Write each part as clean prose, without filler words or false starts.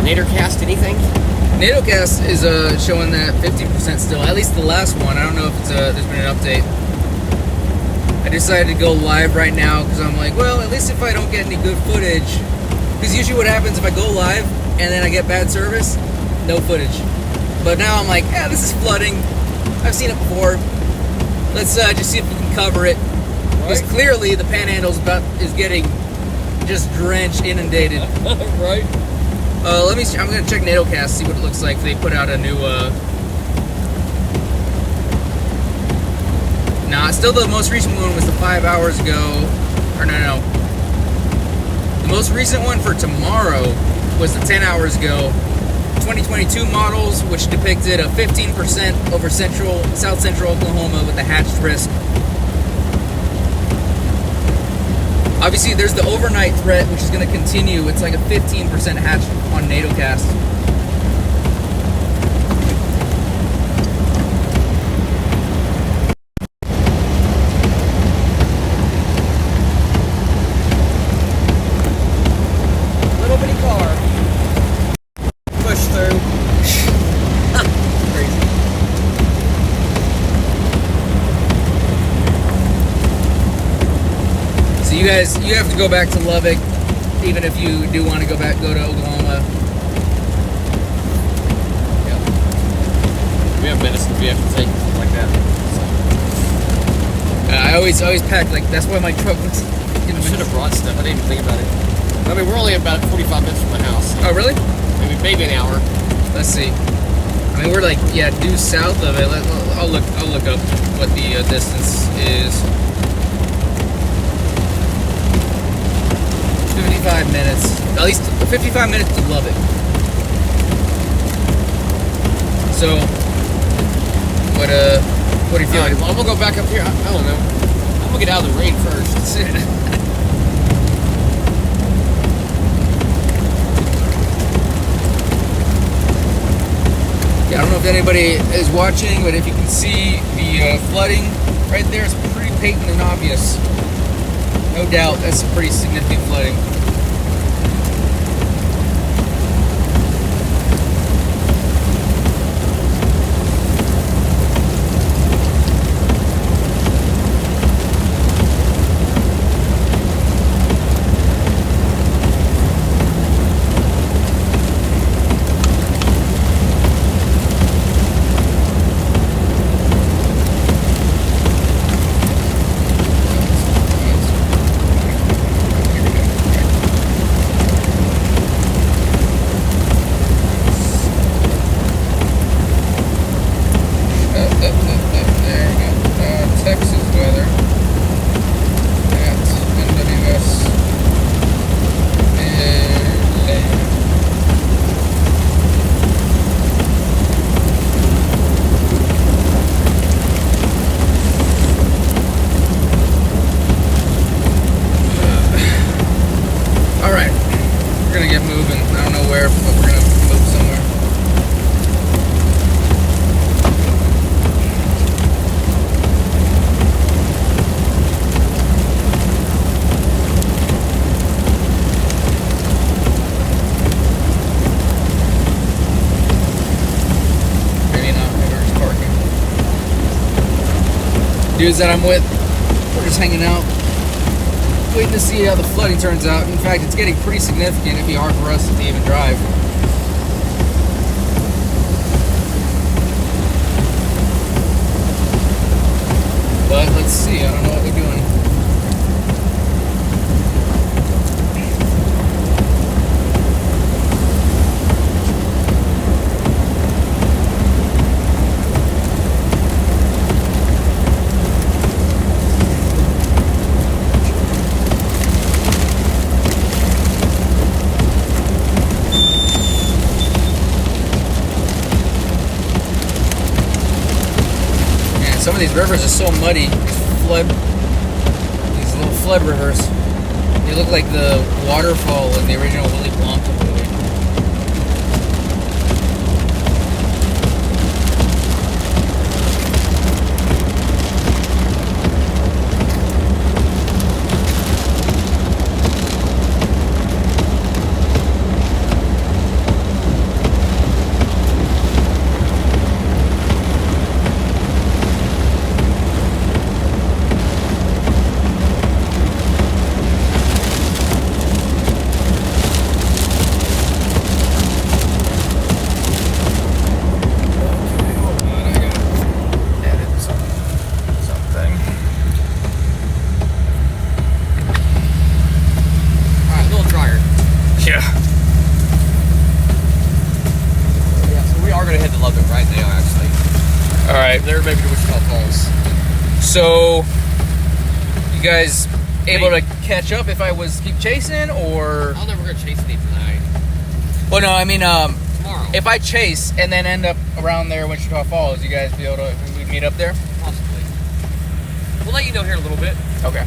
NATOcast, anything? NATOcast is showing that 50% still. At least the last one. I don't know if it's there's been an update. I decided to go live right now because I'm like, well, at least if I don't get any good footage. Because usually what happens if I go live and then I get bad service, no footage. But now I'm like, yeah, this is flooding. I've seen it before. Let's just see if we can cover it. Because clearly the panhandle is getting just drenched, inundated. Right. Let me see. I'm gonna check NATOcast, see what it looks like if they put out a new. Nah, still the most recent one was the 5 hours ago. Or no. The most recent one for tomorrow was the 10 hours ago. 2022 models, which depicted a 15% over South Central Oklahoma with a hatched risk. Obviously, there's the overnight threat, which is going to continue. It's like a 15% hatch on NATOcast. Little bitty car. Push through. Crazy. So you have to go back to Lubbock, even if you do want to go to Oklahoma. Yeah. We have medicine we have to take like that. So. I always pack like that's why my truck looks. I should have brought stuff. I didn't even think about it. I mean, we're only about 45 minutes from my house. Oh, really? Maybe an hour. Let's see. I mean, we're like due south of it. I'll look up what the distance is. 55 minutes. At least 55 minutes to Lubbock. So, what do you feel? Right, well, I'm gonna go back up here. I don't know. I'm gonna get out of the rain first. Yeah, I don't know if anybody is watching, but if you can see the flooding right there, it's pretty patent and obvious. No doubt, that's some pretty significant flooding. Dudes that I'm with, we're just hanging out, waiting to see how the flooding turns out. In fact, it's getting pretty significant. It'd be hard for us to even drive. But let's see, I don't know what they're doing. Some of these rivers are so muddy. These little flood rivers. They look like the waterfall in the original Willy Wonka movie. to Lubbock right now, actually. All right. They're maybe to Wichita Falls. So, you guys able to catch up if I was keep chasing, or? I don't know if we're gonna chase any tonight. Well, no, I mean, Tomorrow. if I chase and then end up around there, Wichita Falls, you guys be able to we'd meet up there? Possibly. We'll let you know here in a little bit. Okay.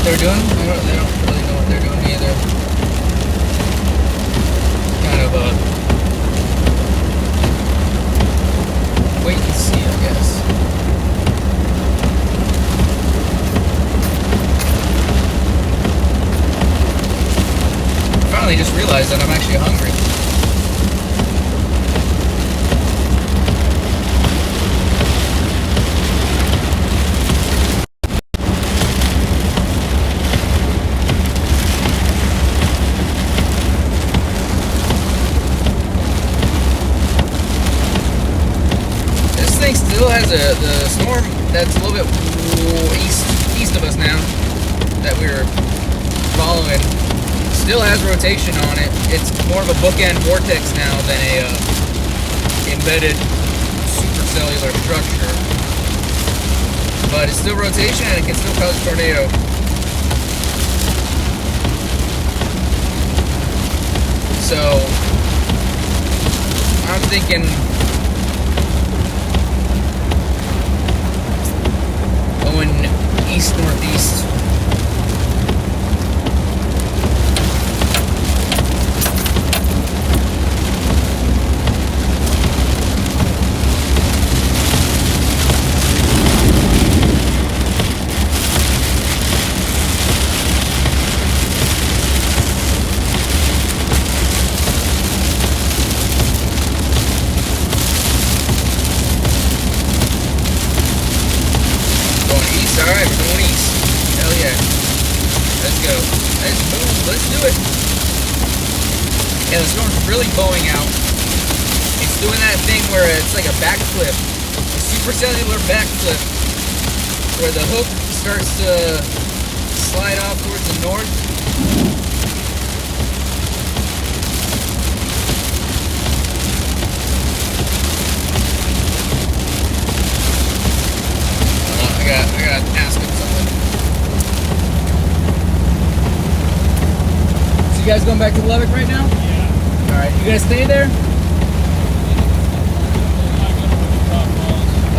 They're doing? They don't really know what they're doing either. Kind of a wait and see, I guess. I finally just realized that I'm actually hungry. Still has the storm that's a little bit east of us now that we're following. Still has rotation on it. It's more of a bookend vortex now than a embedded supercellular structure. But it's still rotation and it can still cause a tornado. So I'm thinking going east-northeast. Alright, we're going east. Hell yeah. Let's go. Let's move. Let's do it. Yeah, the storm's really bowing out. It's doing that thing where it's like a backflip. A supercellular backflip. Where the hook starts to slide off towards the north. I gotta ask him something. So you guys going back to Lubbock right now? Yeah. Alright, you guys stay there?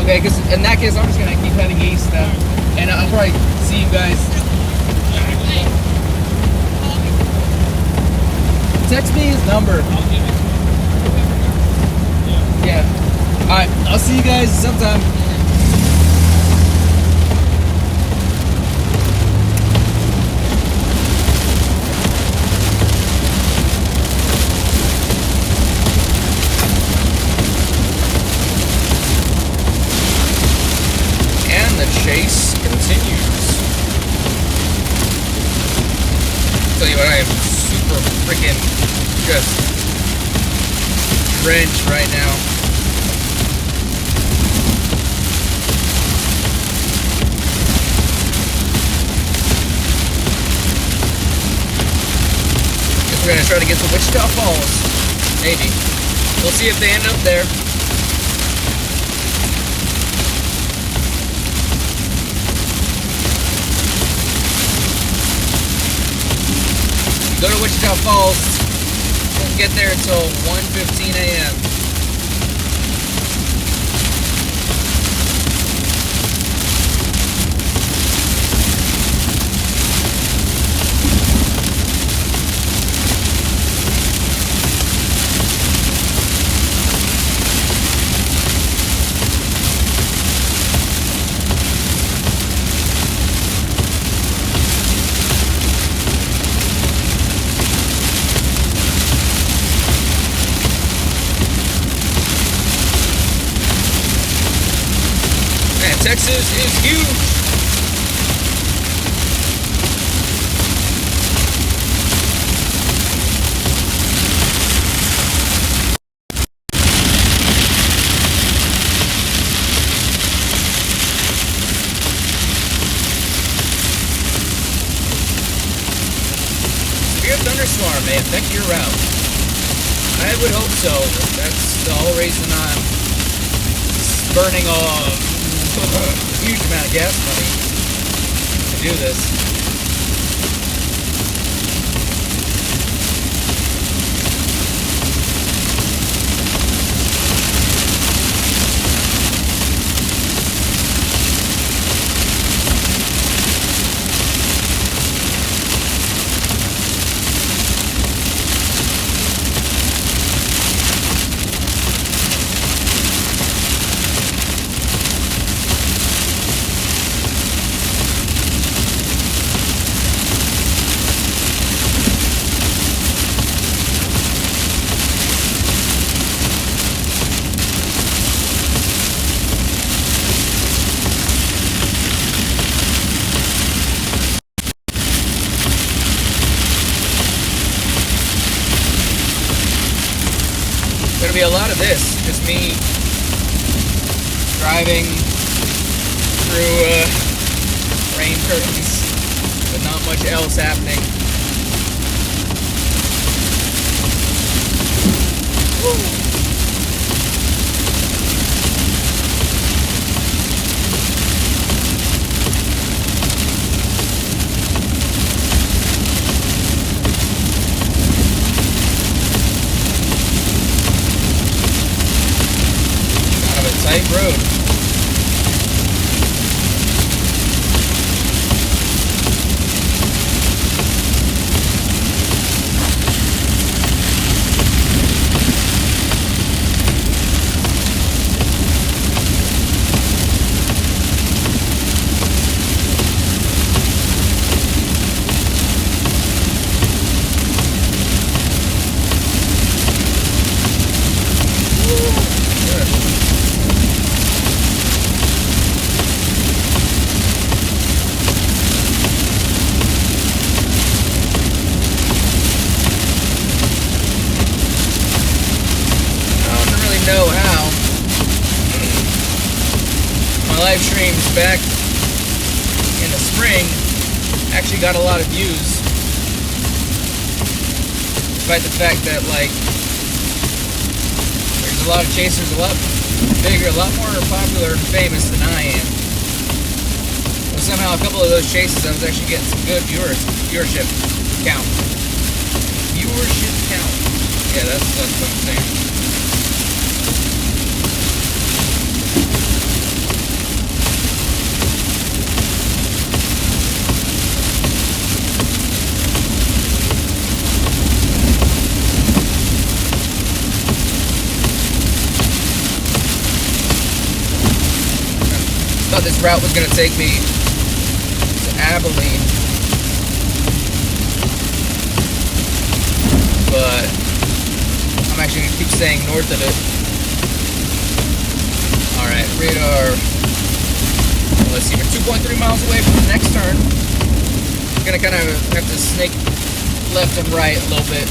Okay, because in that case I'm just gonna keep heading east now. And I'll probably see you guys. Text me his number. Yeah. Alright, I'll see you guys sometime. Chase continues. Tell you what, I am super freaking just drenched right now. Guess we're gonna try to get to Wichita Falls. Maybe. We'll see if they end up there. Go to Wichita Falls, won't get there until 1:15 a.m. Texas is huge. Severe thunderstorm may affect your route. I would hope so. That's the whole reason I'm burning a huge amount of gas money to do this. Gonna be a lot of this, just me driving through rain curtains with not much else happening. Woo. Tight road. Know how my live streams back in the spring actually got a lot of views, despite the fact that like there's a lot of chasers a lot bigger, a lot more popular and famous than I am. But somehow a couple of those chases I was actually getting some good viewership count. Viewership count. Yeah, that's what I'm saying. Thought this route was going to take me to Abilene, but I'm actually going to keep staying north of it. Alright, radar. Let's see, we're 2.3 miles away from the next turn. I'm going to kind of have to snake left and right a little bit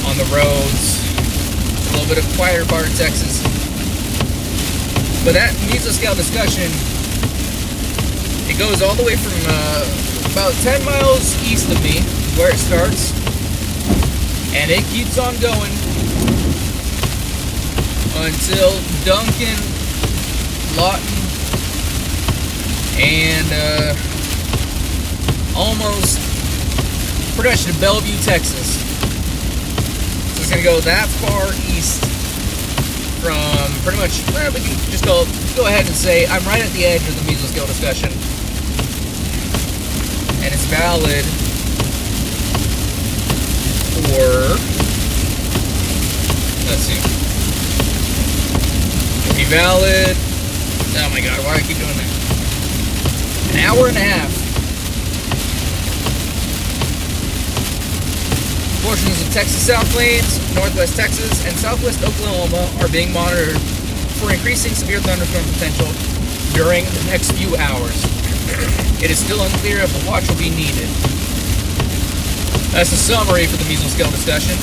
on the roads. A little bit of quieter part of Texas. But that mesoscale discussion, it goes all the way from about 10 miles east of me, where it starts, and it keeps on going until Duncan, Lawton, and almost pretty much to Bellevue, Texas. So it's going to go that far east from pretty much, well, we can just go ahead and say I'm right at the edge of the mesoscale discussion, and it's valid for, let's see, it'll be valid, oh my god, why do I keep doing that, an hour and a half. Portions of Texas South Plains, Northwest Texas, and Southwest Oklahoma are being monitored for increasing severe thunderstorm potential during the next few hours. It is still unclear if a watch will be needed. That's a summary for the mesoscale discussion.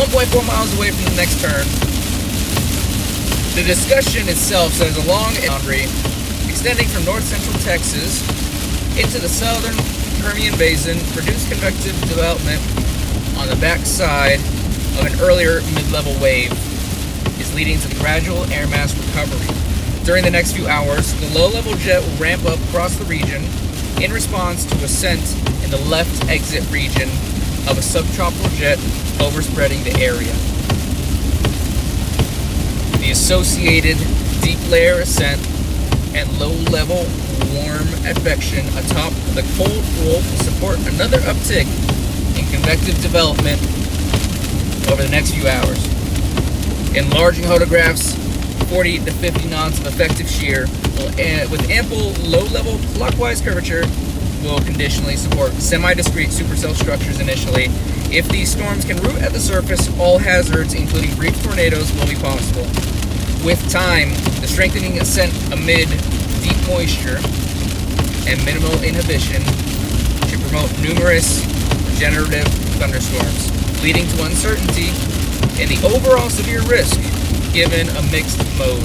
1.4 miles away from the next turn. The discussion itself says a long boundary extending from north-central Texas into the southern Permian Basin produced convective development on the backside of an earlier mid-level wave is leading to the gradual air mass recovery. During the next few hours, the low-level jet will ramp up across the region in response to ascent in the left exit region of a subtropical jet overspreading the area. The associated deep layer ascent and low-level warm advection atop the cold roll will support another uptick in convective development over the next few hours. Enlarging photographs, 40 to 50 knots of effective shear with ample low-level clockwise curvature will conditionally support semi-discrete supercell structures initially. If these storms can root at the surface, all hazards, including brief tornadoes, will be possible. With time, the strengthening ascent amid deep moisture and minimal inhibition should promote numerous regenerative thunderstorms, leading to uncertainty in the overall severe risk given a mixed mode.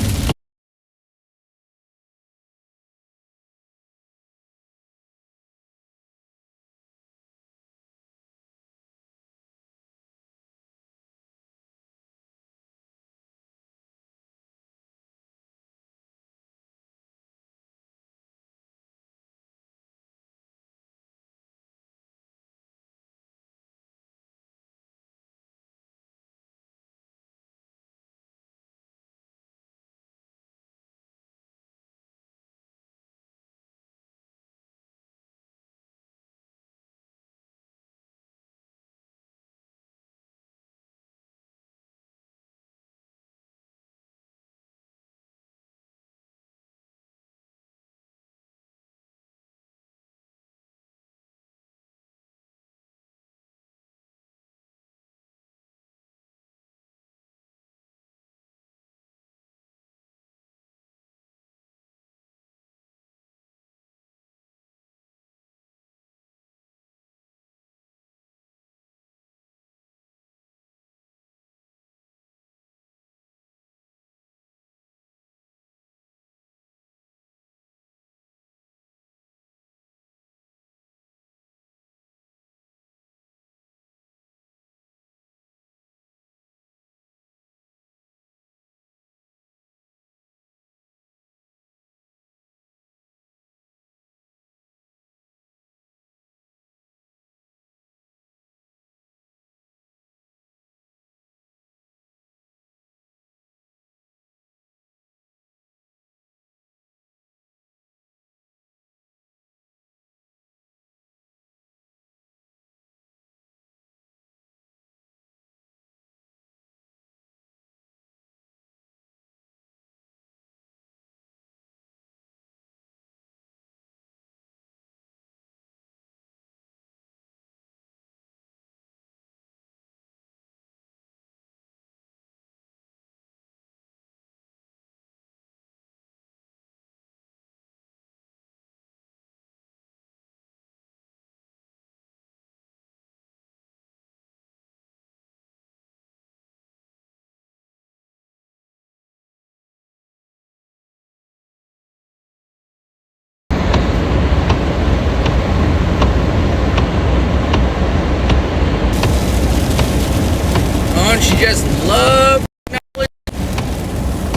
Don't you just love technology?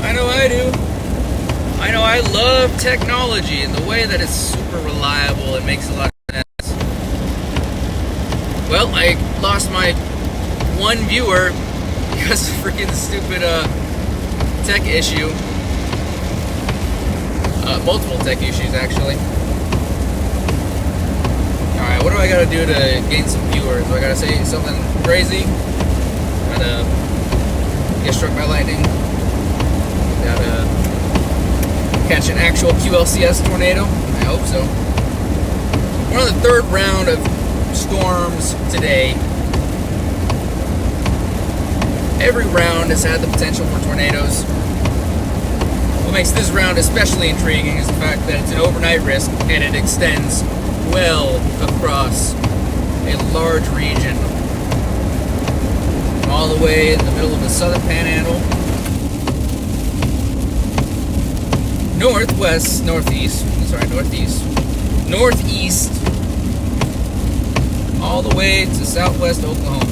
I know I do. I know I love technology and the way that it's super reliable and makes a lot of sense. Well, I lost my one viewer because of freaking stupid tech issue. Multiple tech issues, actually. Alright, what do I gotta do to gain some viewers? Do I gotta say something crazy? Gotta get struck by lightning? Gotta catch an actual QLCS tornado? I hope so. We're on the third round of storms today. Every round has had the potential for tornadoes. What makes this round especially intriguing is the fact that it's an overnight risk and it extends well across a large region. All the way in the middle of the southern panhandle, northeast, all the way to southwest Oklahoma.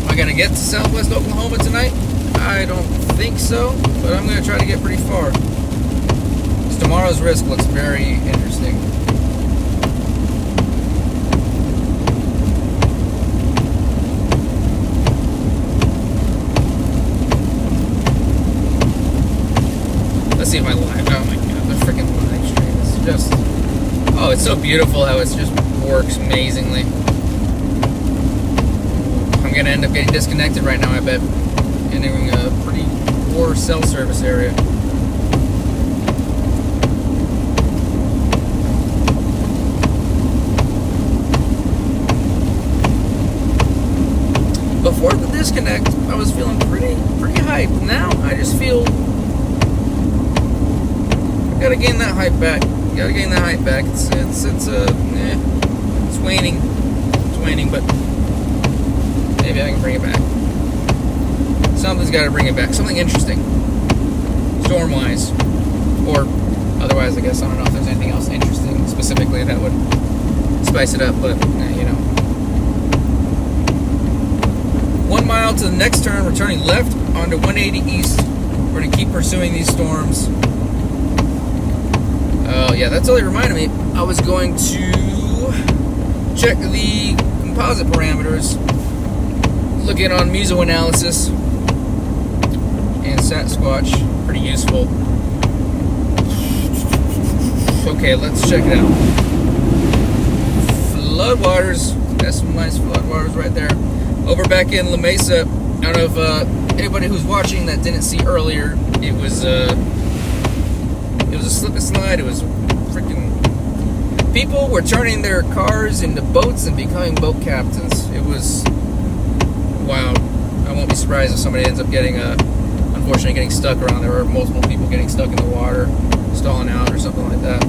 Am I going to get to southwest Oklahoma tonight? I don't think so, but I'm going to try to get pretty far. Tomorrow's risk looks very interesting. Let's see if my live. Oh my god, the freaking live stream is just. Oh, it's so beautiful how it just works amazingly. I'm gonna end up getting disconnected right now, I bet. Entering a pretty poor cell service area. Before the disconnect, I was feeling pretty hyped. Now I just feel gotta gain that hype back. It's waning. It's waning, but maybe I can bring it back. Something's got to bring it back. Something interesting, storm-wise, or otherwise. I guess I don't know if there's anything else interesting specifically that would spice it up, but you know. 1 mile to the next turn, we're turning left onto 180 east. We're gonna keep pursuing these storms. Oh yeah, that totally reminded me. I was going to check the composite parameters, looking on meso analysis and Sasquatch. Pretty useful. Okay, let's check it out. Floodwaters. Got some nice floodwaters right there. Over back in La Mesa. I don't know if anybody who's watching that didn't see earlier. It was a slip and slide. It was freaking. People were turning their cars into boats and becoming boat captains. It was wild. I won't be surprised if somebody ends up unfortunately getting stuck around there, or multiple people getting stuck in the water, stalling out, or something like that.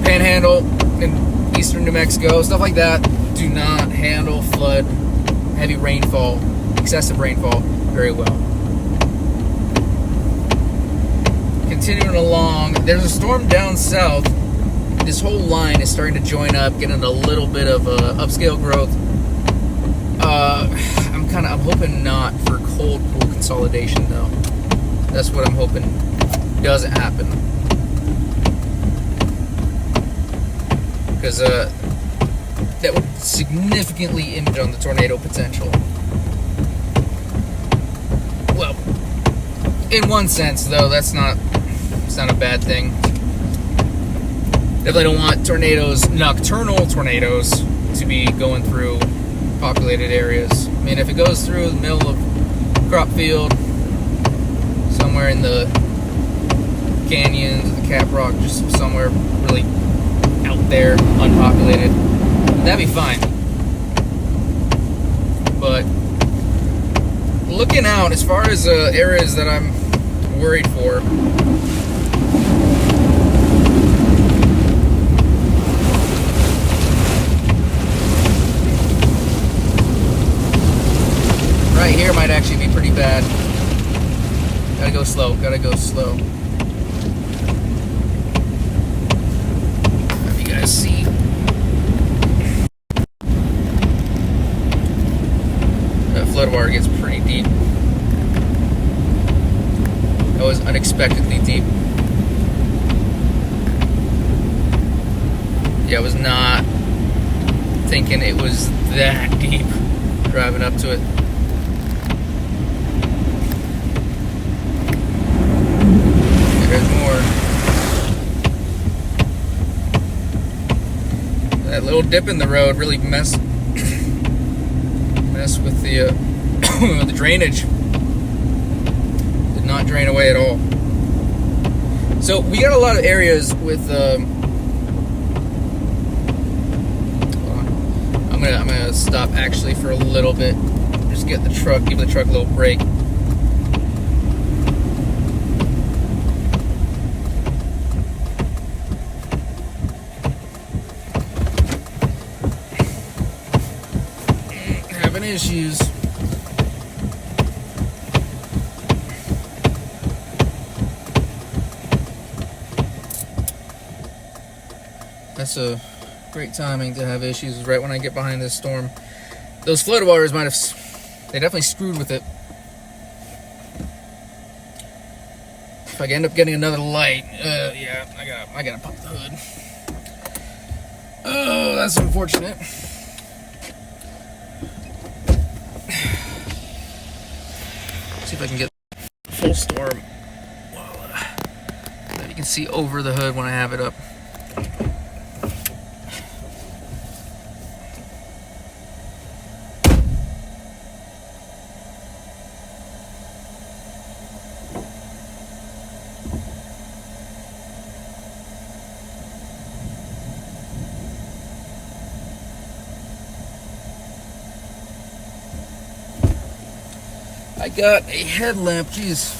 Panhandle in eastern New Mexico, stuff like that, do not handle flood, heavy rainfall, excessive rainfall very well. Continuing along, there's a storm down south. This whole line is starting to join up, getting a little bit of upscale growth. I'm hoping not for cold pool consolidation though. That's what I'm hoping doesn't happen. Because that would significantly impinge on the tornado potential. Well, in one sense though, it's not a bad thing. Definitely don't want nocturnal tornadoes, to be going through populated areas. I mean, if it goes through the middle of crop field, somewhere in the canyons, the Cap Rock, just somewhere really out there, unpopulated, that'd be fine. But looking out, as far as areas that I'm worried for, right here might actually be pretty bad. Gotta go slow. Have you guys see? That flood water gets pretty deep. That was unexpectedly deep. Yeah, I was not thinking it was that deep driving up to it. There's more. That little dip in the road really messed with the the drainage. Did not drain away at all. So we got a lot of areas with. I'm gonna stop actually for a little bit. Just give the truck a little break. issues. That's a great timing to have issues right when I get behind this storm. Those floodwaters might have, they definitely screwed with it. If I end up getting another light, yeah, I gotta pop the hood. Oh, that's unfortunate. See if I can get full storm. That you can see over the hood when I have it up. I got a headlamp. Jeez,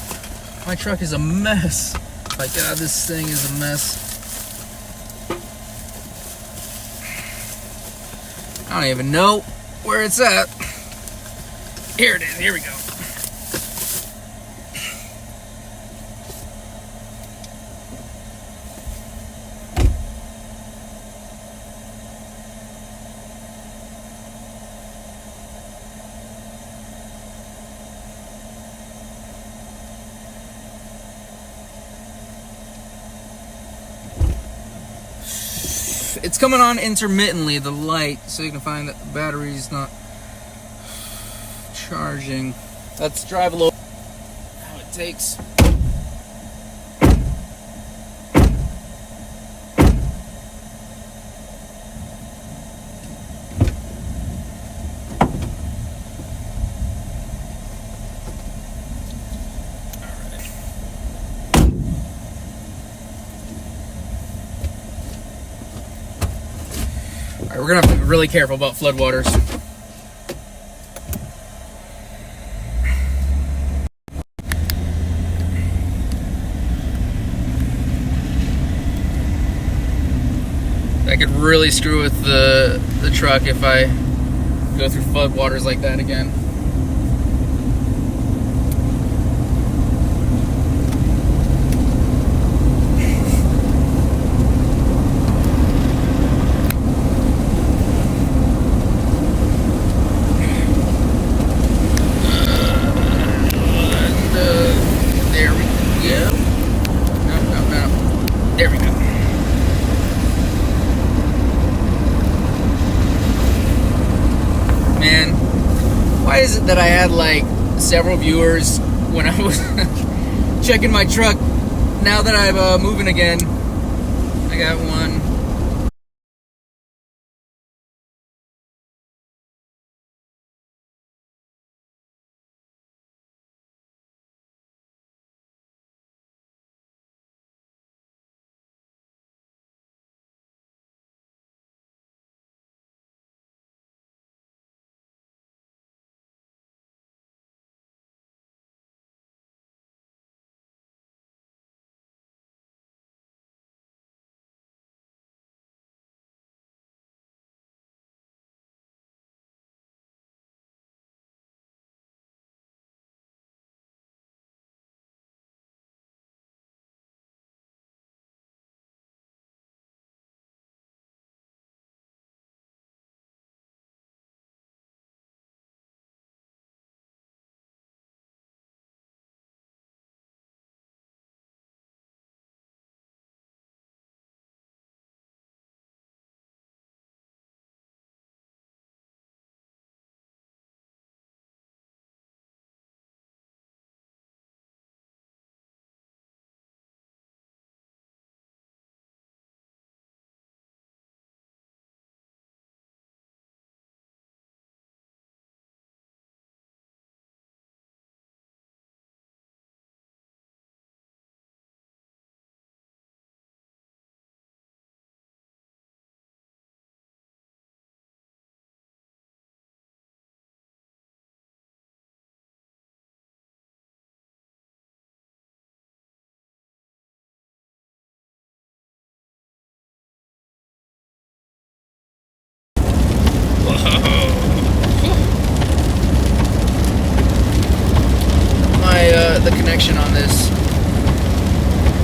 my truck is a mess. My God, this thing is a mess. I don't even know where it's at. Here it is. Here we go. It's coming on intermittently, the light, so you can find that the battery's not charging. Let's drive a little. How it takes. Alright, we're gonna have to be really careful about floodwaters. That could really screw with the truck if I go through floodwaters like that again. There we go. Man, why is it that I had like several viewers when I was checking my truck? Now that I'm moving again, I got one. direction on this.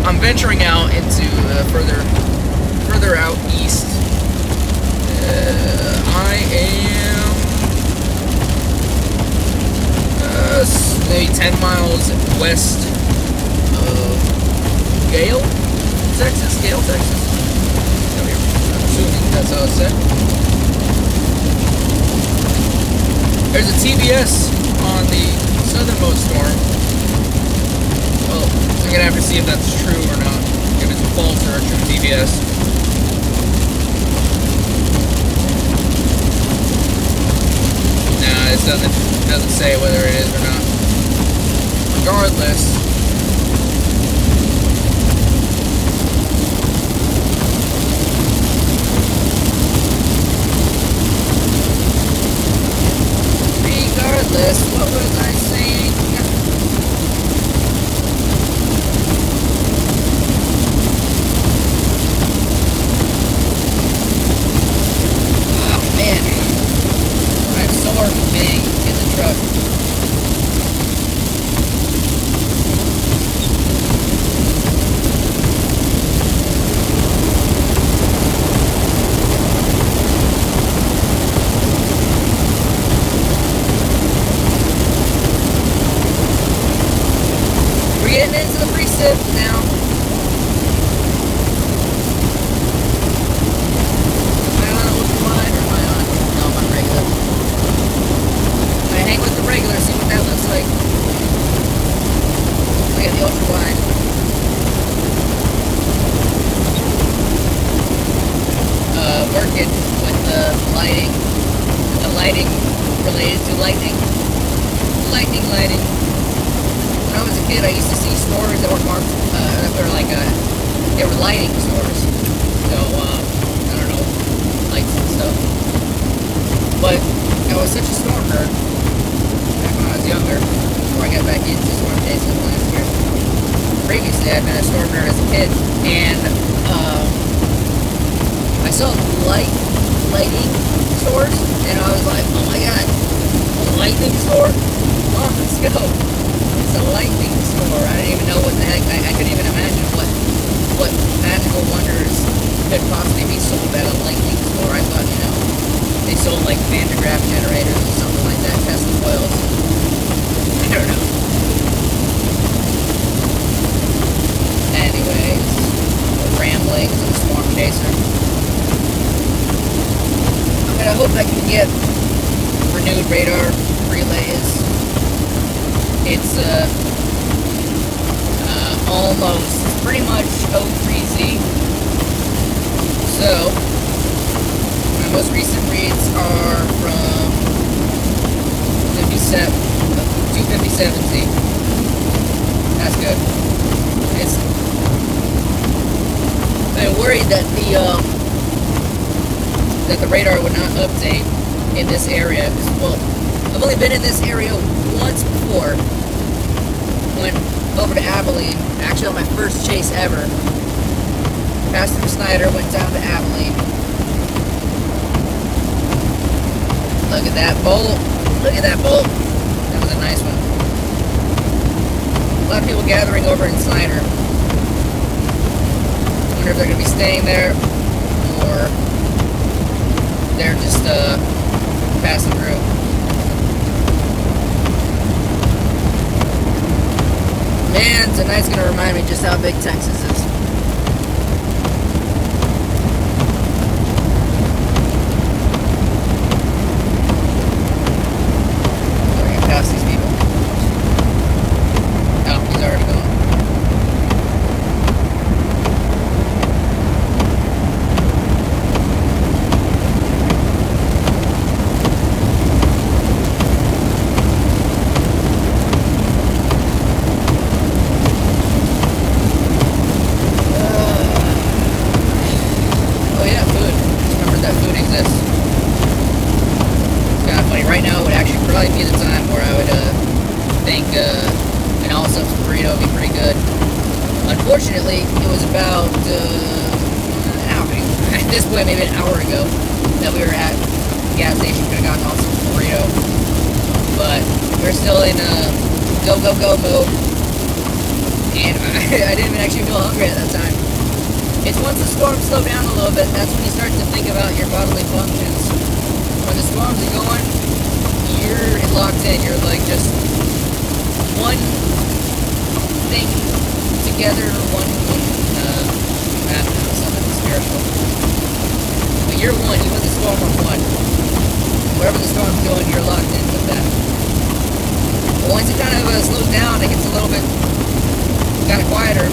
I'm venturing out into further out east. I am maybe 10 miles west of Gale, Texas. Gale, Texas. I'm assuming that's how it's said. There's a TBS on the southernmost storm. Well, I'm gonna have to see if that's true or not. If it's a false or a true TBS. Nah, it doesn't say whether it is or not. Regardless, what was I saying? Oh man, I'm sore from being in the truck. Getting into the precip now. Am I on an open line or am I on? No, I'm on regular. If I hang with the regular, see what that looks like. Look at the ultra wide. Working with the lighting. The lighting related to lightning. Lighting. When I was a kid, I used to see stores that were marked, they were lighting stores. So, I don't know, lights and stuff. But I was such a storm nerd back when I was younger, before I got back into storm chasing last year. Previously, I'd been a storm nerd as a kid, and I saw lighting stores, and I was like, oh my god, a lightning store? Oh, let's go. It's a lightning store. I didn't even know what the heck. I couldn't even imagine what magical wonders could possibly be sold at a lightning store. I thought, they sold like Van de Graaff generators or something like that, Tesla coils. I don't know. Anyways, ramblings of a storm chaser. I hope I can get renewed radar relays. It's almost pretty much 03Z. So my most recent reads are from 257Z. That's good. I'm worried that the radar would not update in this area. Well, I've only been in this area once before. Went over to Abilene, actually on my first chase ever. Passed through Snyder, went down to Abilene. Look at that bolt. Look at that bolt. That was a nice one. A lot of people gathering over in Snyder. Wonder if they're going to be staying there or they're just passing through. Man, tonight's gonna remind me just how big Texas is. So we're gonna pass these people. Oh, he's already gone. Unfortunately, it was about at this point maybe an hour ago that we were at the gas station. Could have gotten on some burrito, but we're still in go mode. and I didn't even actually feel hungry at that time. It's once the storms slow down a little bit, that's when you start to think about your bodily functions. When the storms are going, you're locked in. You're like just one thing together, I don't know, something spiritual. But you're one, you and the storm are one. Wherever the storm's going, you're locked in with that. But once it kind of slows down, it gets a little bit kind of quieter.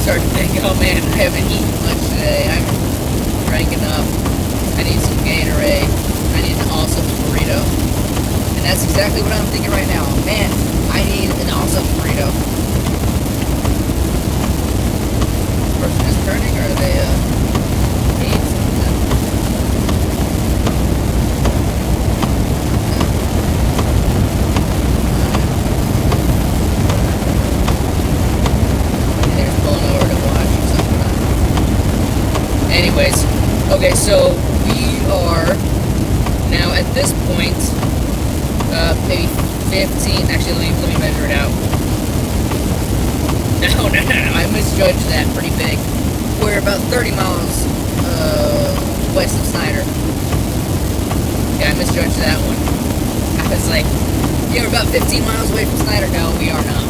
Start to think, oh man, I haven't eaten much today. I haven't drank enough. I need some Gatorade. I need an awesome burrito. And that's exactly what I'm thinking right now. Man, I need an awesome burrito. The person is turning, or are they eating something? They're pulling over to watch or something. Anyways, okay, so we are now at this point, maybe 15. Actually, let me measure it out. No, I misjudged that pretty big. We're about 30 miles west of Snyder. Yeah, I misjudged that one. I was like, yeah, we're about 15 miles away from Snyder. No, we are not.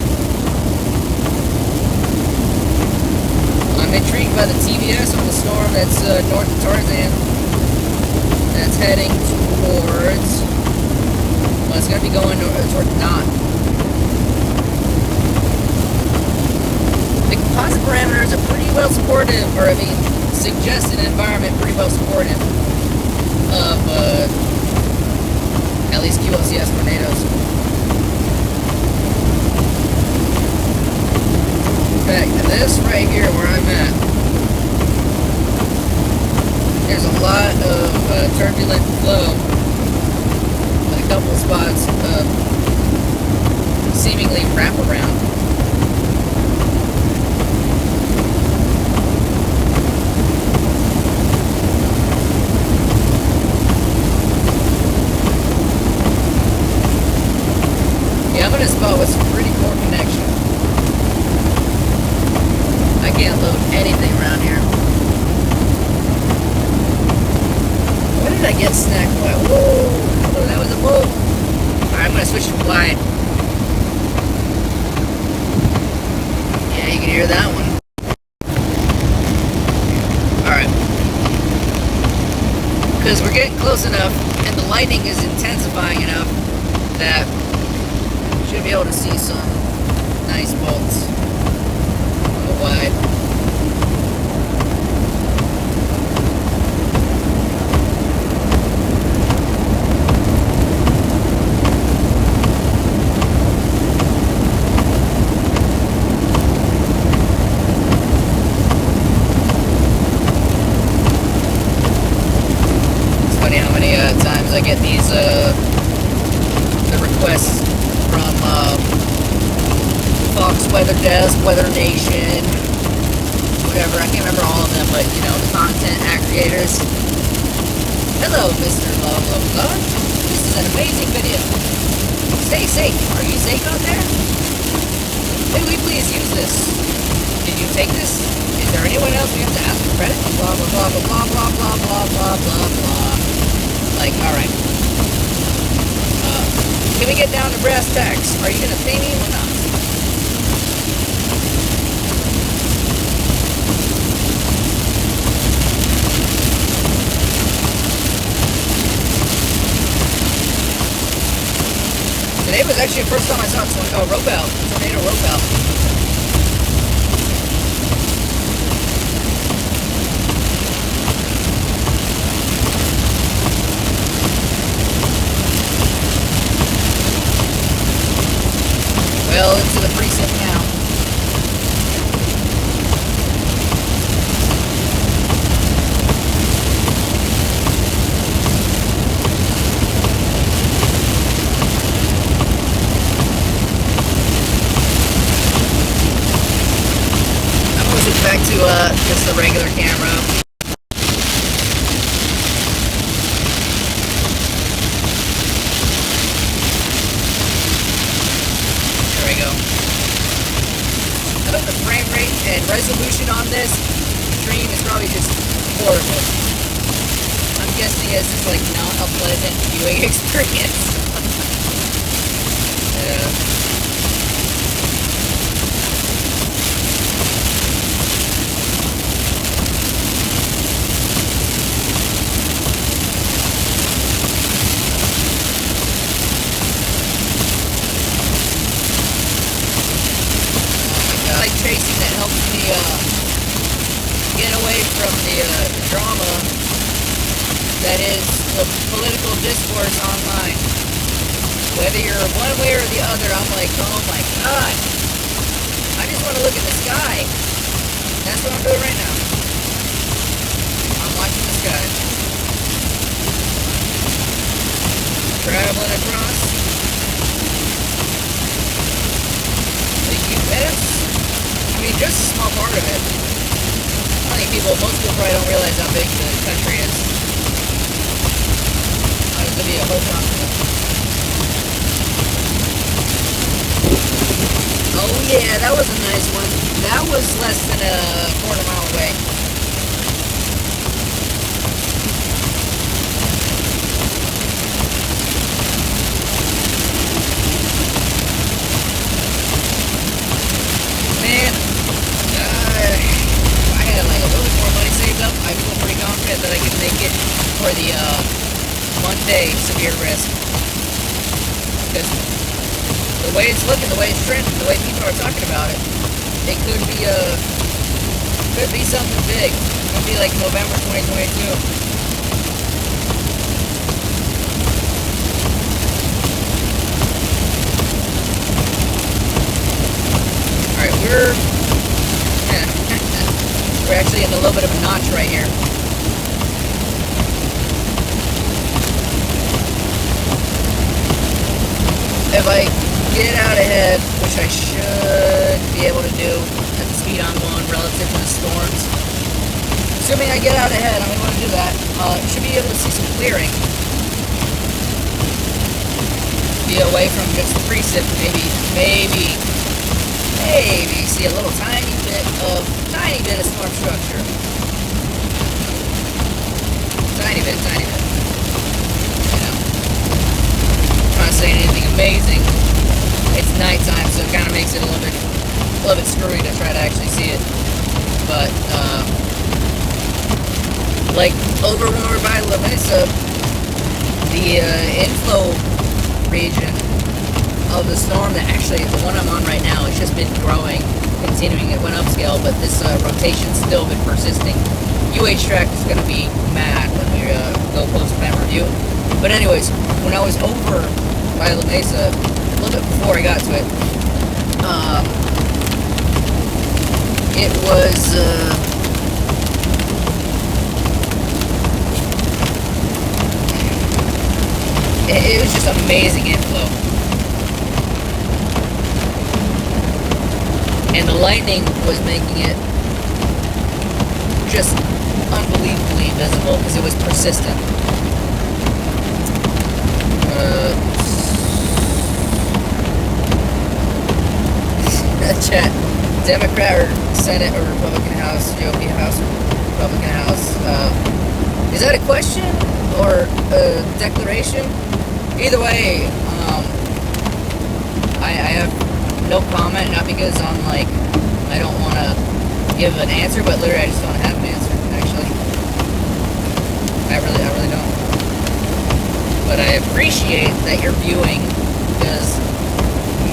I'm intrigued by the TVS on the storm that's north of Tarzan. That's heading towards... Well, it's going to be going toward Knot. The composite parameters are pretty well supportive, or I mean, suggested environment pretty well supportive of at least QLCS tornadoes. In fact, this right here where I'm at, there's a lot of turbulent flow with a couple spots of seemingly wraparound. Yeah, I'm in a spot with some pretty poor connection. I can't load anything around here. Where did I get snagged by? Whoa, that was a move. Alright, I'm gonna switch to wide. Yeah, you can hear that one. Alright. Because we're getting close enough, and the lightning is intensifying enough that should be able to see some nice bolts on the wide. It's funny how many times I get these the requests from Fox Weather Desk, Weather Nation, whatever. I can't remember all of them, but you know, the content aggregators. Hello, Mr. Blah Blah Blah. This is an amazing video. Stay safe. Are you safe out there? May we please use this? Did you take this? Is there anyone else we have to ask for credit? Blah blah blah blah blah blah blah blah blah blah. Like, all right. Can we get down to brass tacks? Are you gonna pay me or not? Today was actually the first time I saw a rope out, tornado rope out. Well, into the precinct now. I'm gonna switch back to just the regular camera. There we go. this stream is probably just horrible. I'm guessing it's just like not a pleasant viewing experience. Yeah. Like chasing that helps me get away from the drama that is the political discourse online. Whether you're one way or the other, I'm like, oh my god, I just want to look at the sky. That's what I'm doing right now. I'm watching the sky. Traveling across the U.S. I mean, just a small part of it. I think most people probably don't realize how big the country is. It's going to be a whole continent. Oh yeah, that was a nice one. That was less than a quarter mile away. Man, if I had like a little bit more money saved up, I feel pretty confident that I could make it for the Monday severe risk. Because the way it's looking, the way it's trending, the way people are talking about it, it could be something big. It could be like November 2022. Alright, we're actually in a little bit of a notch right here. If I get out ahead, which I should be able to do at the speed I'm on relative to the storms, assuming I get out ahead, I'm going to do that, should be able to see some clearing. Be away from just precip, maybe see a little tiny bit of storm structure. Tiny bit. You know, I'm not saying anything amazing. It's nighttime, so it kind of makes it a little bit screwy to try to actually see it. But like over when we're by La Mesa, the inflow region of the storm, that actually the one I'm on right now, it's just been growing, continuing. It went upscale, but this rotation's still been persisting. UH track is going to be mad when we go post-event review. But anyways, when I was over by La Mesa, a little bit before I got to it, it was it was just amazing inflow. And the lightning was making it just unbelievably visible because it was persistent. Chat. Democrat or Senate or Republican House, GOP House or Republican House. Is that a question or a declaration? Either way, I have no comment, not because I'm like, I don't want to give an answer, but literally I just don't have an answer, actually. I really don't. But I appreciate that you're viewing, because,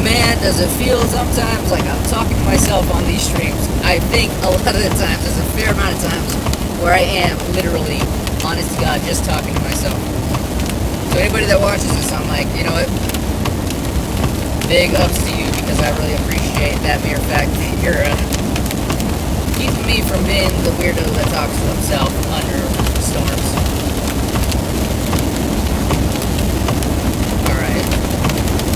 man, does it feel sometimes like I'm talking to myself on these streams. I think a lot of the times, there's a fair amount of times where I am literally, honest to God, just talking to myself. So anybody that watches this, I'm like, you know what? Big ups to you, because I really appreciate that mere fact that you're keeping me from being the weirdo that talks to himself under storms. Alright.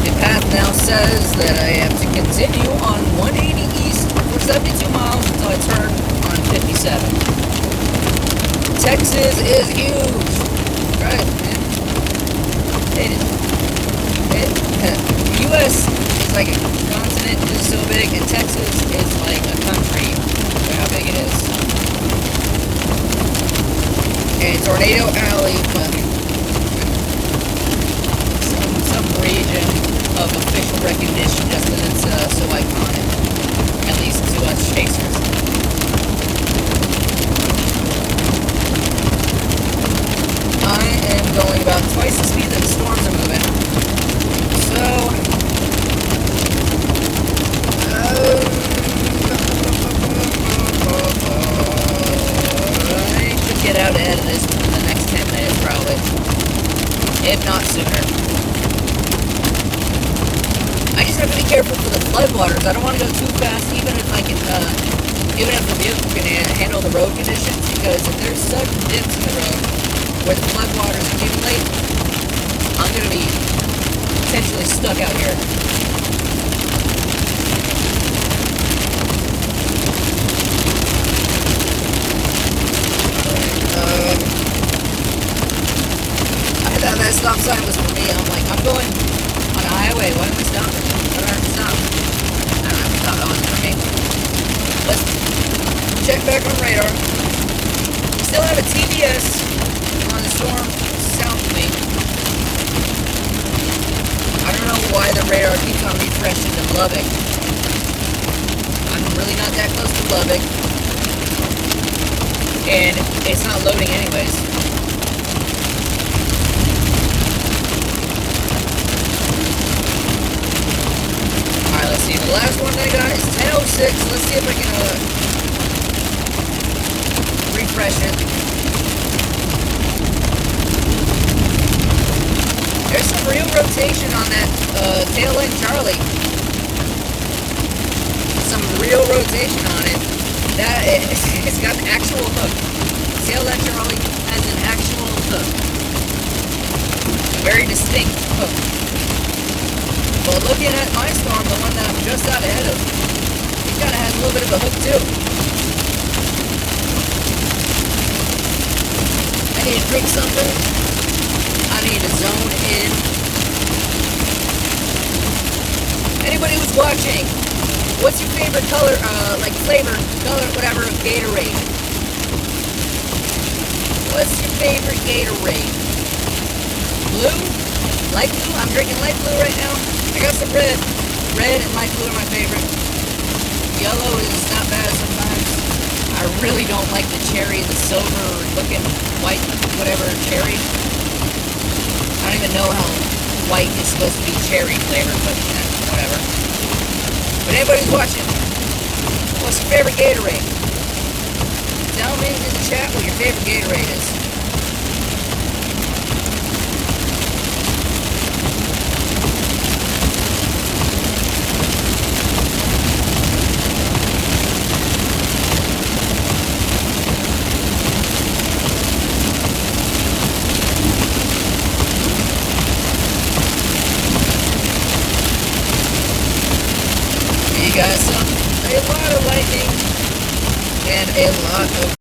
The path now says that I have to continue on 180 east for 72 miles until I turn on 57. Texas is huge! Right, man. The U.S. is like a continent, just so big, and Texas is like a country. Look how big think it is. And Tornado Alley, but some region of official recognition just because it's so iconic, at least to us chasers. I am going about twice the speed that the storms are moving, so I should get out ahead of this in the next 10 minutes probably, if not sooner. I just have to be careful for the floodwaters. I don't want to go too fast, even if I can, even if the vehicle can handle the road conditions, because if there's sudden dips in the road where the floodwaters accumulate, I'm going to be potentially stuck out here. I thought that stop sign was for me. I'm like, I'm going on a highway. Why am I stopping? Why do I have to stop? I don't know if you thought that wasn't for me. Let's check back on radar. Still have a TBS on the storm south of me. I don't know why the radar keeps on refreshing to Lubbock. I'm really not that close to Lubbock. And it's not loading anyways. Alright, let's see. The last one that I got is 10:06. Let's see if I can refresh it. There's some real rotation on that tail end Charlie. Some real rotation on it. It's got an actual hook. Tail end Charlie has an actual hook. A very distinct hook. But looking at my storm, the one that I'm just out ahead of, it kind of has a little bit of a hook too. I need to drink something. I need to zone in. Anybody who's watching, what's your favorite color, like flavor, color, whatever, of Gatorade? What's your favorite Gatorade? Blue? Light blue? I'm drinking light blue right now. I got some red. Red and light blue are my favorite. Yellow is not bad sometimes. I really don't like the cherry, the silver looking white, whatever, cherry. I don't even know how white is supposed to be cherry flavored, but whatever. But anybody who's watching, what's your favorite Gatorade? Tell me in the chat what your favorite Gatorade is. You got a lot of lightning and a lot of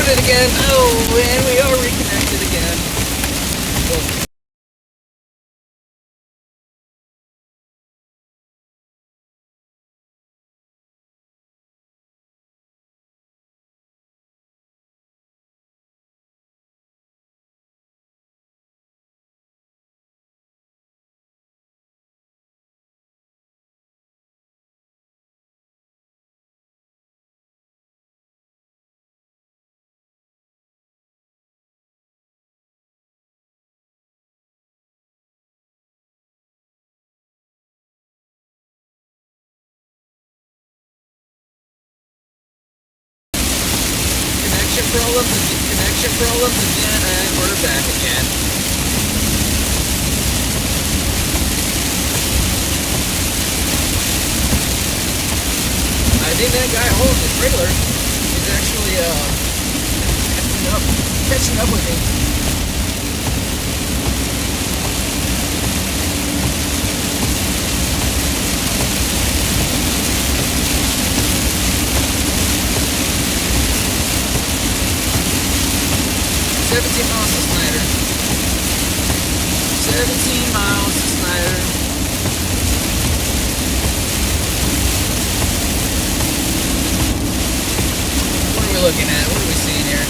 it again. Oh, and we are reconnected again. Well, connection problems again, and we're back again. I think that guy holding the trailer is actually catching up with me. Miles to Snyder. 17 miles to Snyder. What are we looking at? What are we seeing here?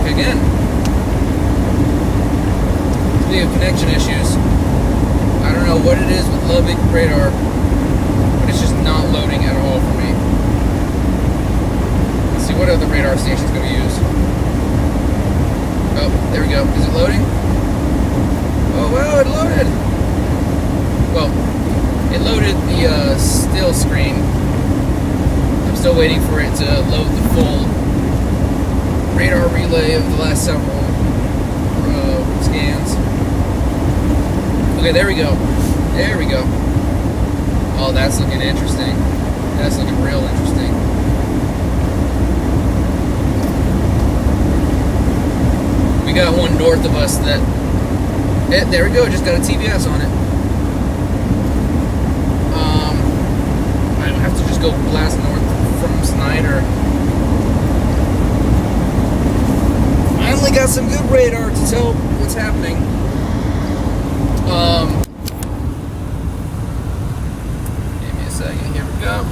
Again. Speaking of connection issues, I don't know what it is with Lubbock radar, but it's just not loading at all for me. Let's see what other radar stations can we use. Oh, there we go. Is it loading? Oh wow, it loaded. Well, it loaded the still screen. I'm still waiting for it to load the full radar relay of the last several scans. Okay, there we go. There we go. Oh, that's looking interesting. That's looking real interesting. We got one north of us that... there we go, just got a TBS on it. I have to just go blast north from Snyder. Finally got some good radar to tell what's happening. Give me a second. Here we up.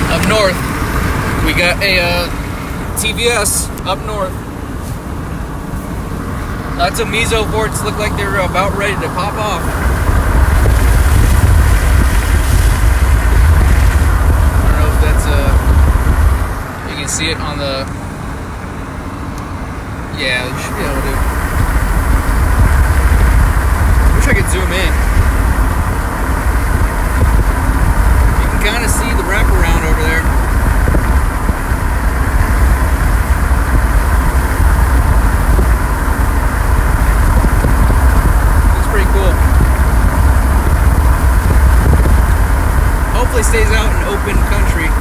Up north, we got a TVS up north. Lots of mesovorts look like they're about ready to pop off. I don't know if that's you can see it on the. Yeah, you should be able to. Wish I could zoom in. You can kind of see the wraparound over there. Looks pretty cool. Hopefully stays out in open country.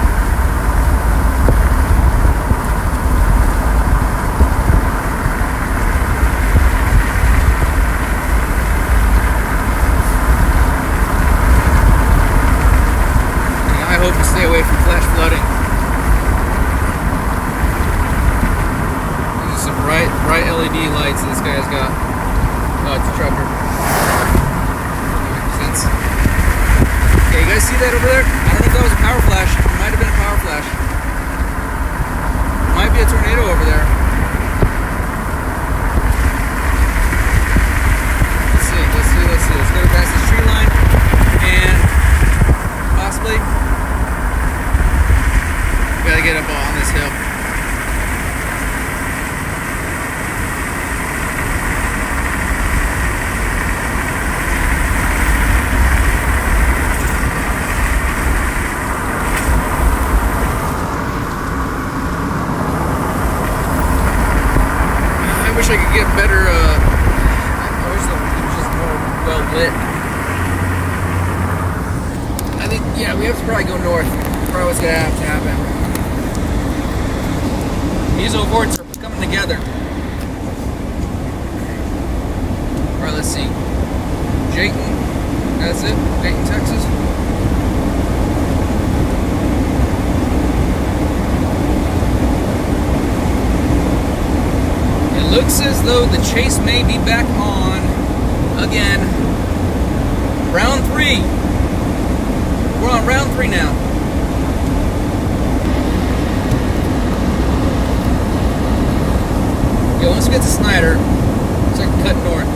I hope to stay away from flash flooding. These are some bright LED lights this guy's got. Oh, it's a trucker. Makes sense. Okay, you guys see that over there? I don't know if that was a power flash. It might have been a power flash. Might be a tornado over there. Let's see. Let's go past this tree line and possibly. Gotta get up on this hill. I wish I could get better. I wish it was just more well lit. I think, yeah, we have to probably go north. Probably what's gonna have to happen. Mesovorts are coming together. Alright, let's see. Jayton. That's it. Jayton, Texas. It looks as though the chase may be back on again. Round 3. We're on round 3 now. Yeah, once we get to Snyder, it's like cut north.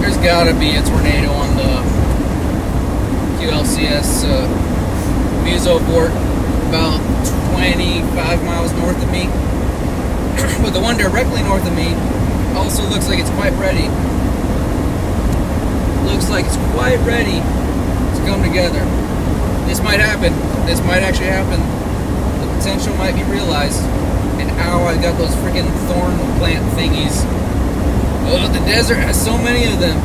There's gotta be a tornado on the QLCS mesovort about 25 miles north of me. But the one directly north of me also looks like it's quite ready. Looks like it's quite ready to come together. This might happen. This might actually happen. Potential might be realized. And ow, I got those freaking thorn plant thingies. Oh, the desert has so many of them.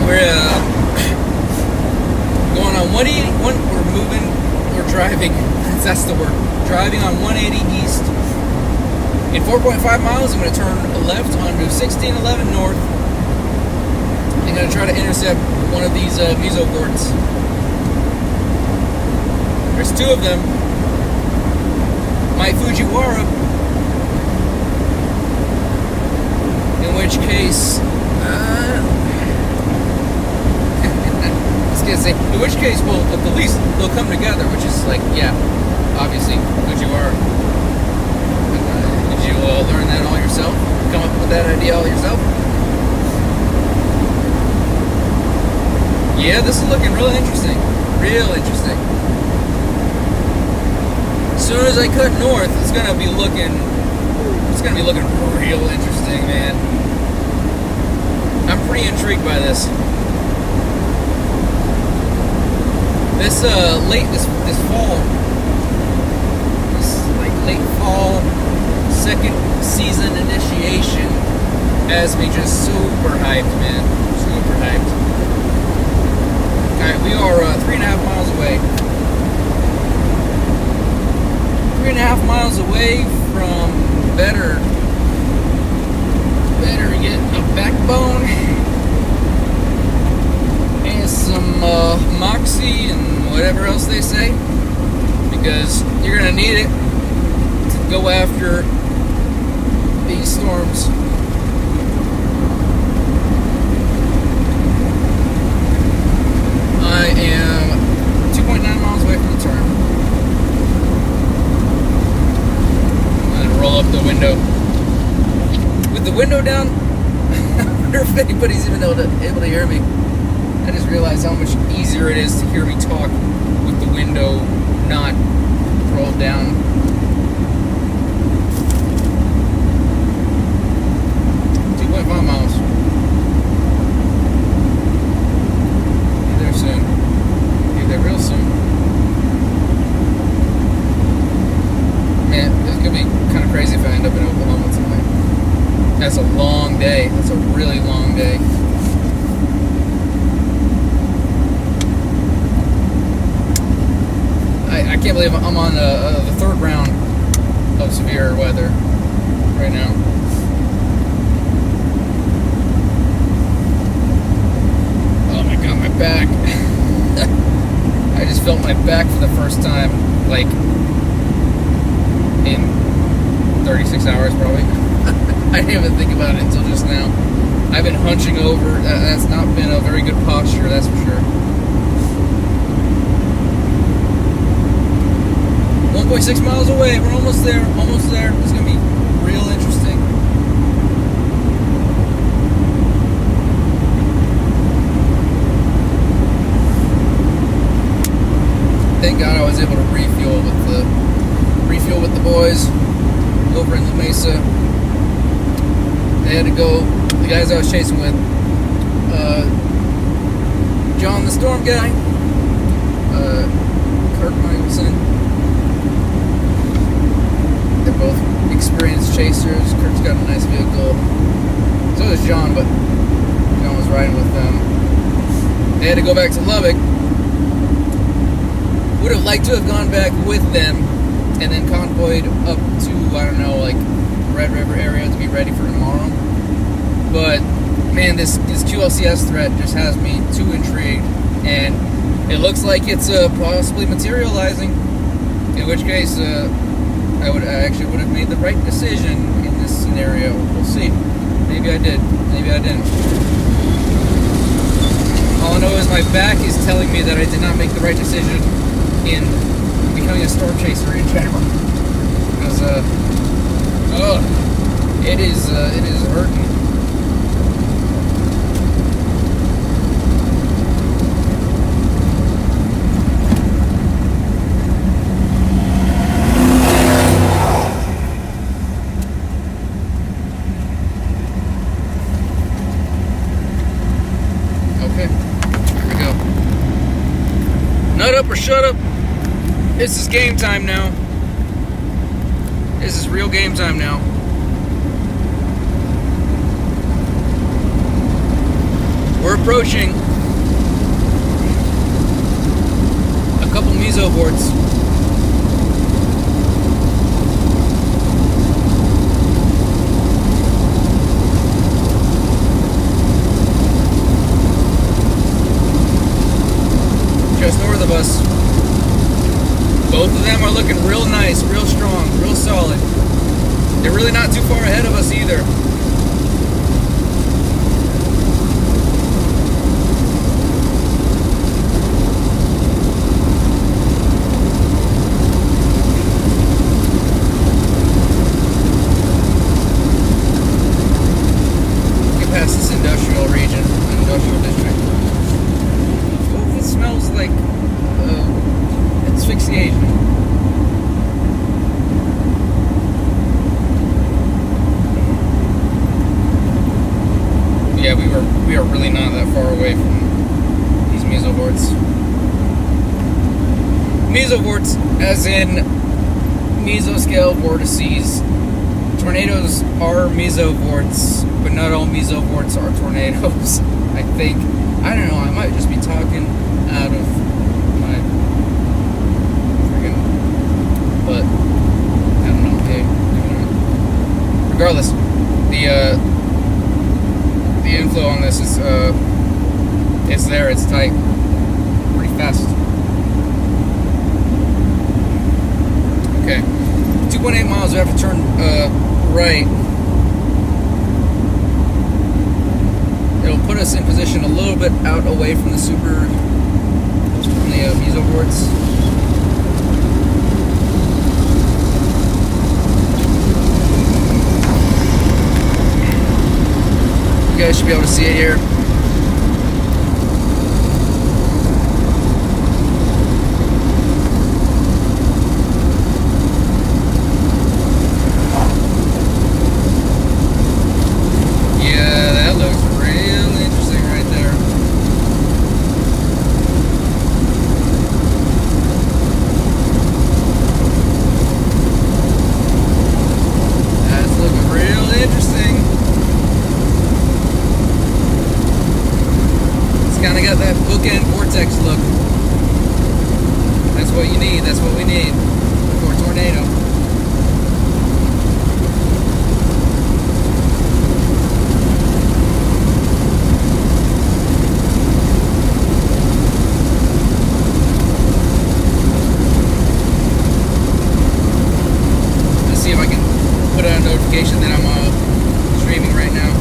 We're going on 180. We're driving. That's the word. Driving on 180 east. In 4.5 miles, I'm going to turn left onto 1611 north. I'm going to try to intercept one of these mesovorts. There's 2 of them. My Fujiwara. In which case, I was going to say, in which case, well, at least they'll come together, which is like, yeah, obviously, Fujiwara. Did you learn that all yourself? Come up with that idea all yourself? Yeah, this is looking real interesting. Real interesting. As soon as I cut north, it's gonna be looking real interesting, man. I'm pretty intrigued by this. This fall, this like late fall, second season initiation has me just super hyped, man. Super hyped. Alright, we are 3.5 miles away. 3.5 miles away from better get a backbone moxie and whatever else they say, because you're gonna need it to go after these storms. I am 2.9 miles away from the turn. I'm gonna roll up the window. With the window down, I wonder if anybody's even able to hear me. I just realized how much easier it is to hear me talk with the window not rolled down. Miles. Be there soon. Be there real soon. Man, it's gonna be kind of crazy if I end up in Oklahoma tonight. That's a long day. That's a really long day. I can't believe I'm on the third round of severe weather right now. Back. I just felt my back for the first time, like, in 36 hours probably. I didn't even think about it until just now. I've been hunching over. That's not been a very good posture, that's for sure. 1.6 miles away. We're almost there. Almost there. It's going to be real interesting. Thank God I was able to refuel with the boys over in La Mesa. They had to go. The guys I was chasing with, John the Storm guy, Kirk Michelson. They're both experienced chasers. Kirk's got a nice vehicle. So does John, but John was riding with them. They had to go back to Lubbock. Would have liked to have gone back with them and then convoyed up to, I don't know, like Red River area to be ready for tomorrow. But man, this QLCS threat just has me too intrigued, and it looks like it's possibly materializing. In which case, I actually would have made the right decision in this scenario. We'll see. Maybe I did. Maybe I didn't. All I know is my back is telling me that I did not make the right decision in becoming a storm chaser in general, because it is hurting. Okay, here we go. Nut up or shut up. This is game time now. This is real game time now. We're approaching a couple mesovorts. Just north of us. Both of them are looking real nice, real strong, real solid. They're really not too far ahead of us either. Get past this industrial region, industrial district. Ooh, it smells like asphyxiation. Yeah, we are really not that far away from these mesovorts. Mesovorts, as in mesoscale vortices. Tornadoes are mesovorts, but not all mesovorts are tornadoes. I think. I don't know. I might just be talking out of my friggin'. But I don't know. Okay. Regardless, the inflow on this is it's there. It's tight. fast. Okay, 2.8 miles. We have to turn right. It'll put us in position a little bit out away from the meso boards. You guys should be able to see it here. Look, that's what you need. That's what we need for a tornado. Let's see if I can put out a notification that I'm streaming right now.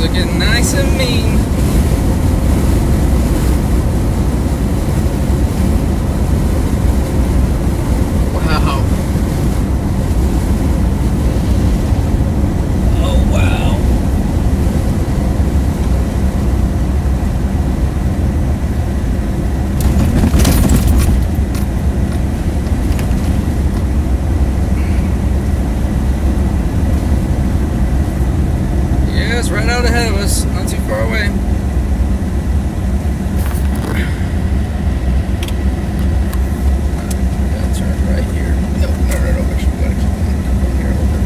Looking nice and mean. Wow. Oh, wow. It's right out ahead of us, not too far away. Gotta turn right here. No. Actually, we gotta keep on here a little bit.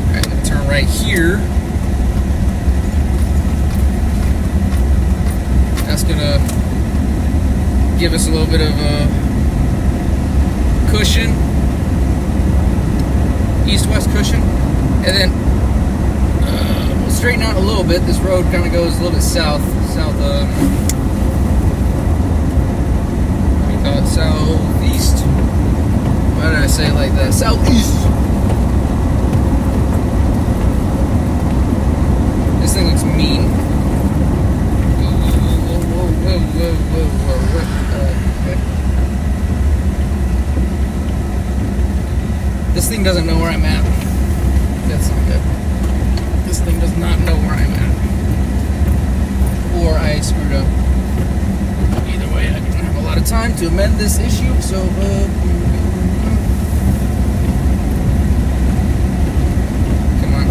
Alright, I'm gonna turn right here. That's gonna give us a little bit of a cushion, east-west cushion, and then we'll straighten out a little bit. This road kind of goes a little bit south, what do you call it, southeast? Why did I say it like that? Southeast. This thing looks mean. Whoa. Okay. This thing doesn't know where I'm at. That's not good. This thing does not know where I'm at. Or I screwed up. Either way, I don't have a lot of time to amend this issue, so come on.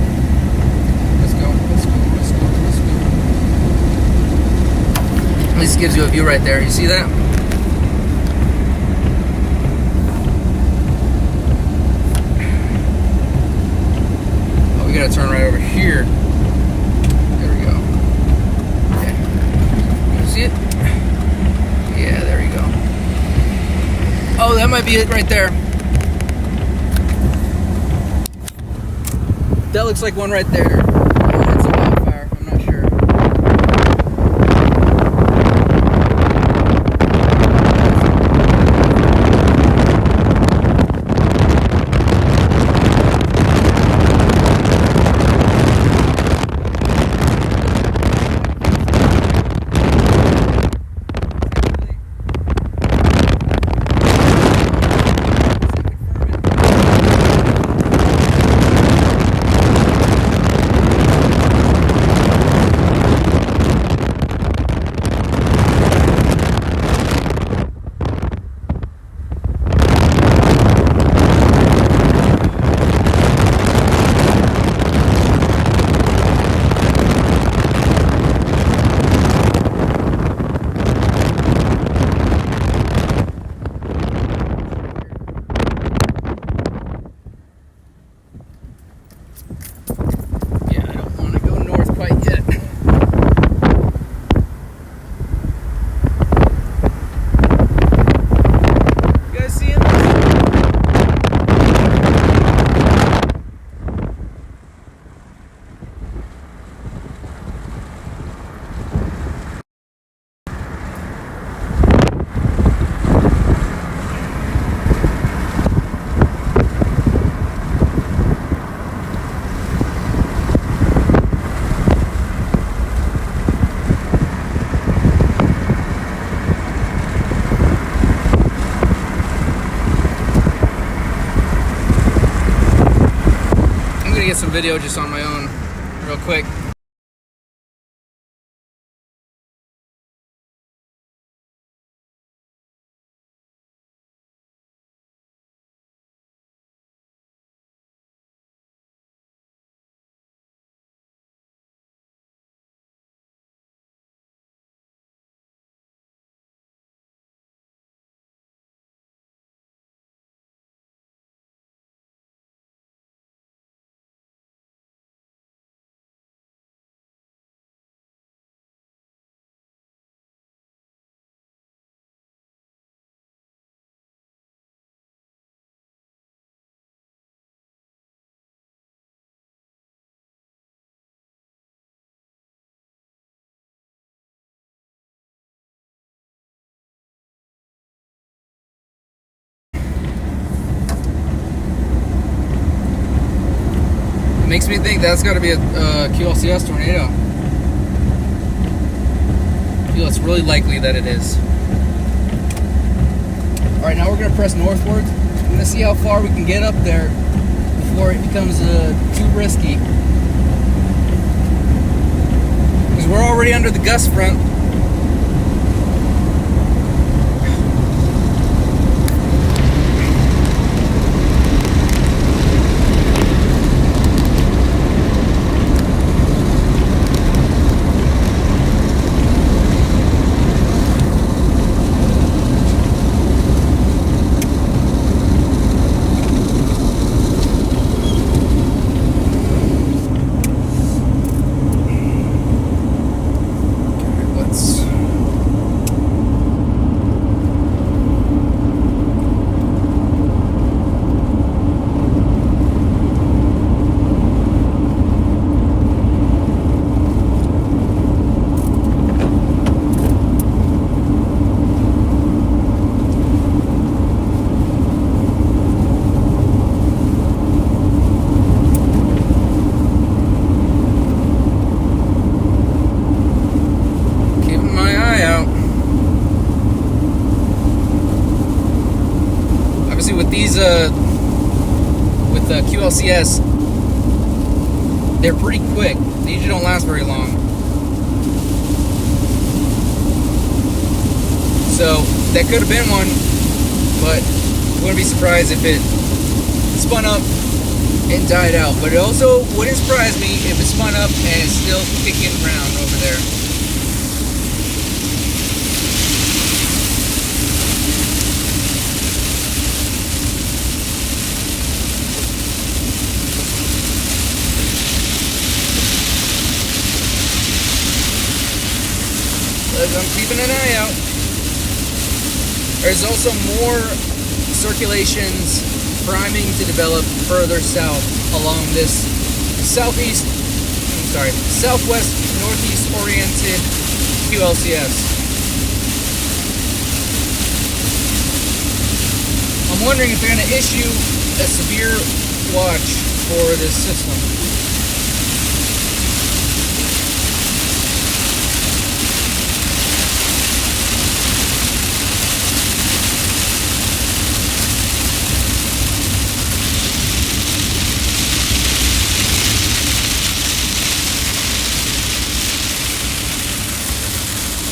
Let's go. This gives you a view right there. You see that? Oh, we gotta turn right over here. There we go. Okay. You see it? Yeah, there you go. That might be it right there. That looks like one right there. Oh, it's a wildfire. I'm not sure. Get some video just on my own real quick. Makes me think that's got to be a QLCS tornado. I feel it's really likely that it is. Alright, now we're going to press northward. I'm going to see how far we can get up there before it becomes too risky. Because we're already under the gust front. With QLCS, they're pretty quick. They usually don't last very long. So that could have been one, but I wouldn't be surprised if it spun up and died out. But it also wouldn't surprise me if it spun up and it's still kicking around over there. I'm keeping an eye out. There's also more circulations priming to develop further south along this southwest northeast oriented QLCS. I'm wondering if they're going to issue a severe watch for this system.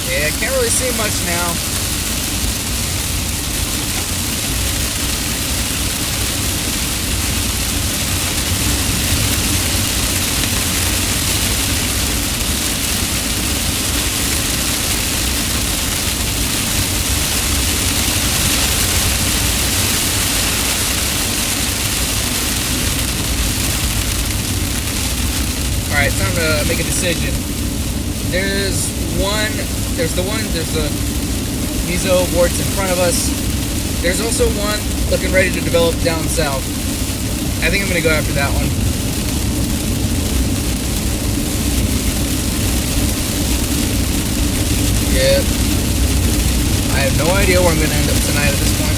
Yeah, can't really see much now. Alright, time to make a decision. There's the meso warts in front of us. There's also one looking ready to develop down south. I think I'm going to go after that one. Yeah. I have no idea where I'm going to end up tonight at this point.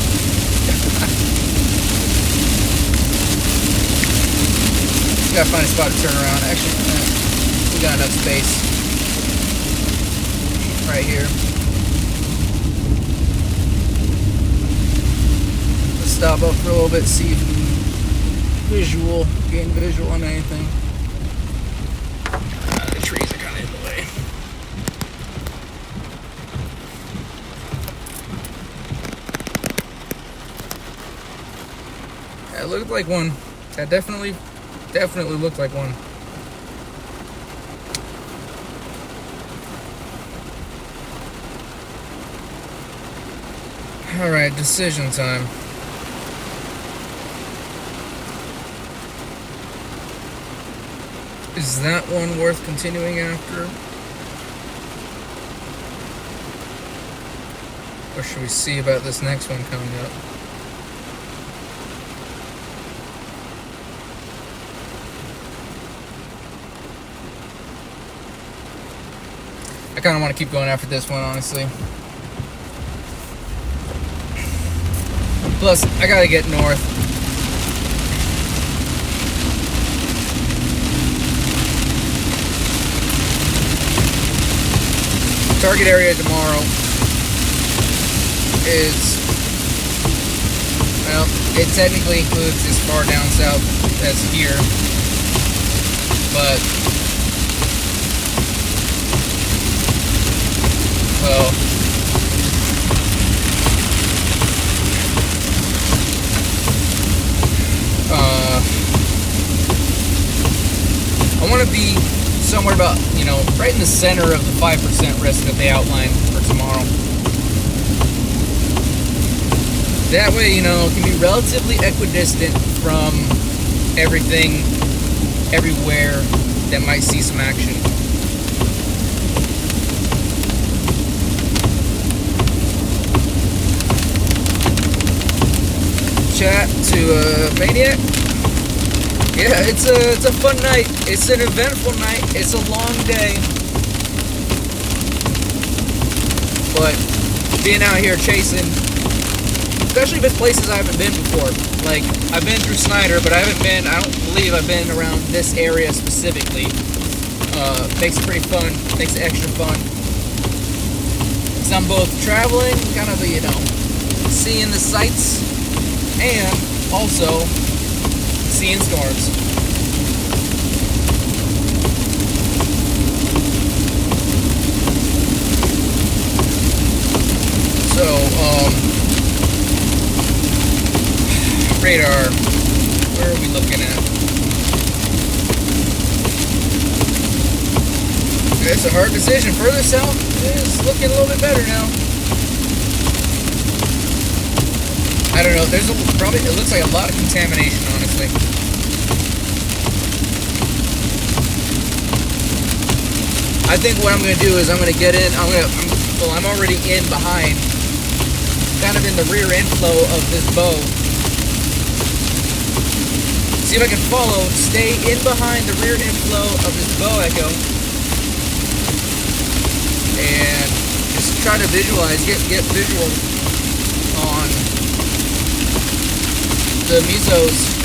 Gotta find a spot to turn around. Actually, we got enough space right here. Let's stop up for a little bit, see if we can gain visual on anything. The trees are kind of in the way. That looked like one. That definitely looked like one. Alright, decision time. Is that one worth continuing after? Or should we see about this next one coming up? I kind of want to keep going after this one, honestly. Plus, I gotta get north. Target area tomorrow is, well, it technically includes as far down south as here, but, well, I want to be somewhere about, right in the center of the 5% risk that they outlined for tomorrow. That way, it can be relatively equidistant from everything, everywhere that might see some action. Chat to Maniac. Yeah, it's a fun night. It's an eventful night. It's a long day. But being out here chasing, especially if it's places I haven't been before. Like, I've been through Snyder, but I don't believe I've been around this area specifically. Makes it pretty fun. Makes it extra fun. Because I'm both traveling, kind of, seeing the sights, and also seeing storms. So, radar, where are we looking at? It's a hard decision. Further south is looking a little bit better now. I don't know, it looks like a lot of contamination, honestly. I think what I'm going to do is I'm going to get in, I'm already in behind kind of in the rear inflow of this bow. See if I can stay in behind the rear inflow of this bow echo, and just try to visualize, get visual on the mesos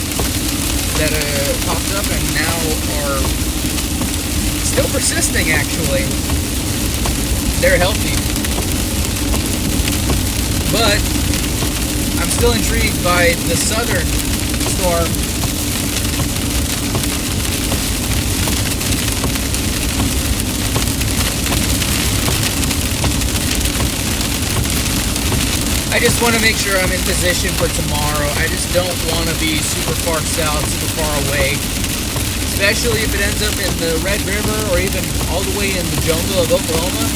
that popped up and now are still persisting. Actually, they're healthy, but I'm still intrigued by the southern storm. I just want to make sure I'm in position for tomorrow. I just don't want to be super far south, super far away. Especially if it ends up in the Red River or even all the way in the jungle of Oklahoma.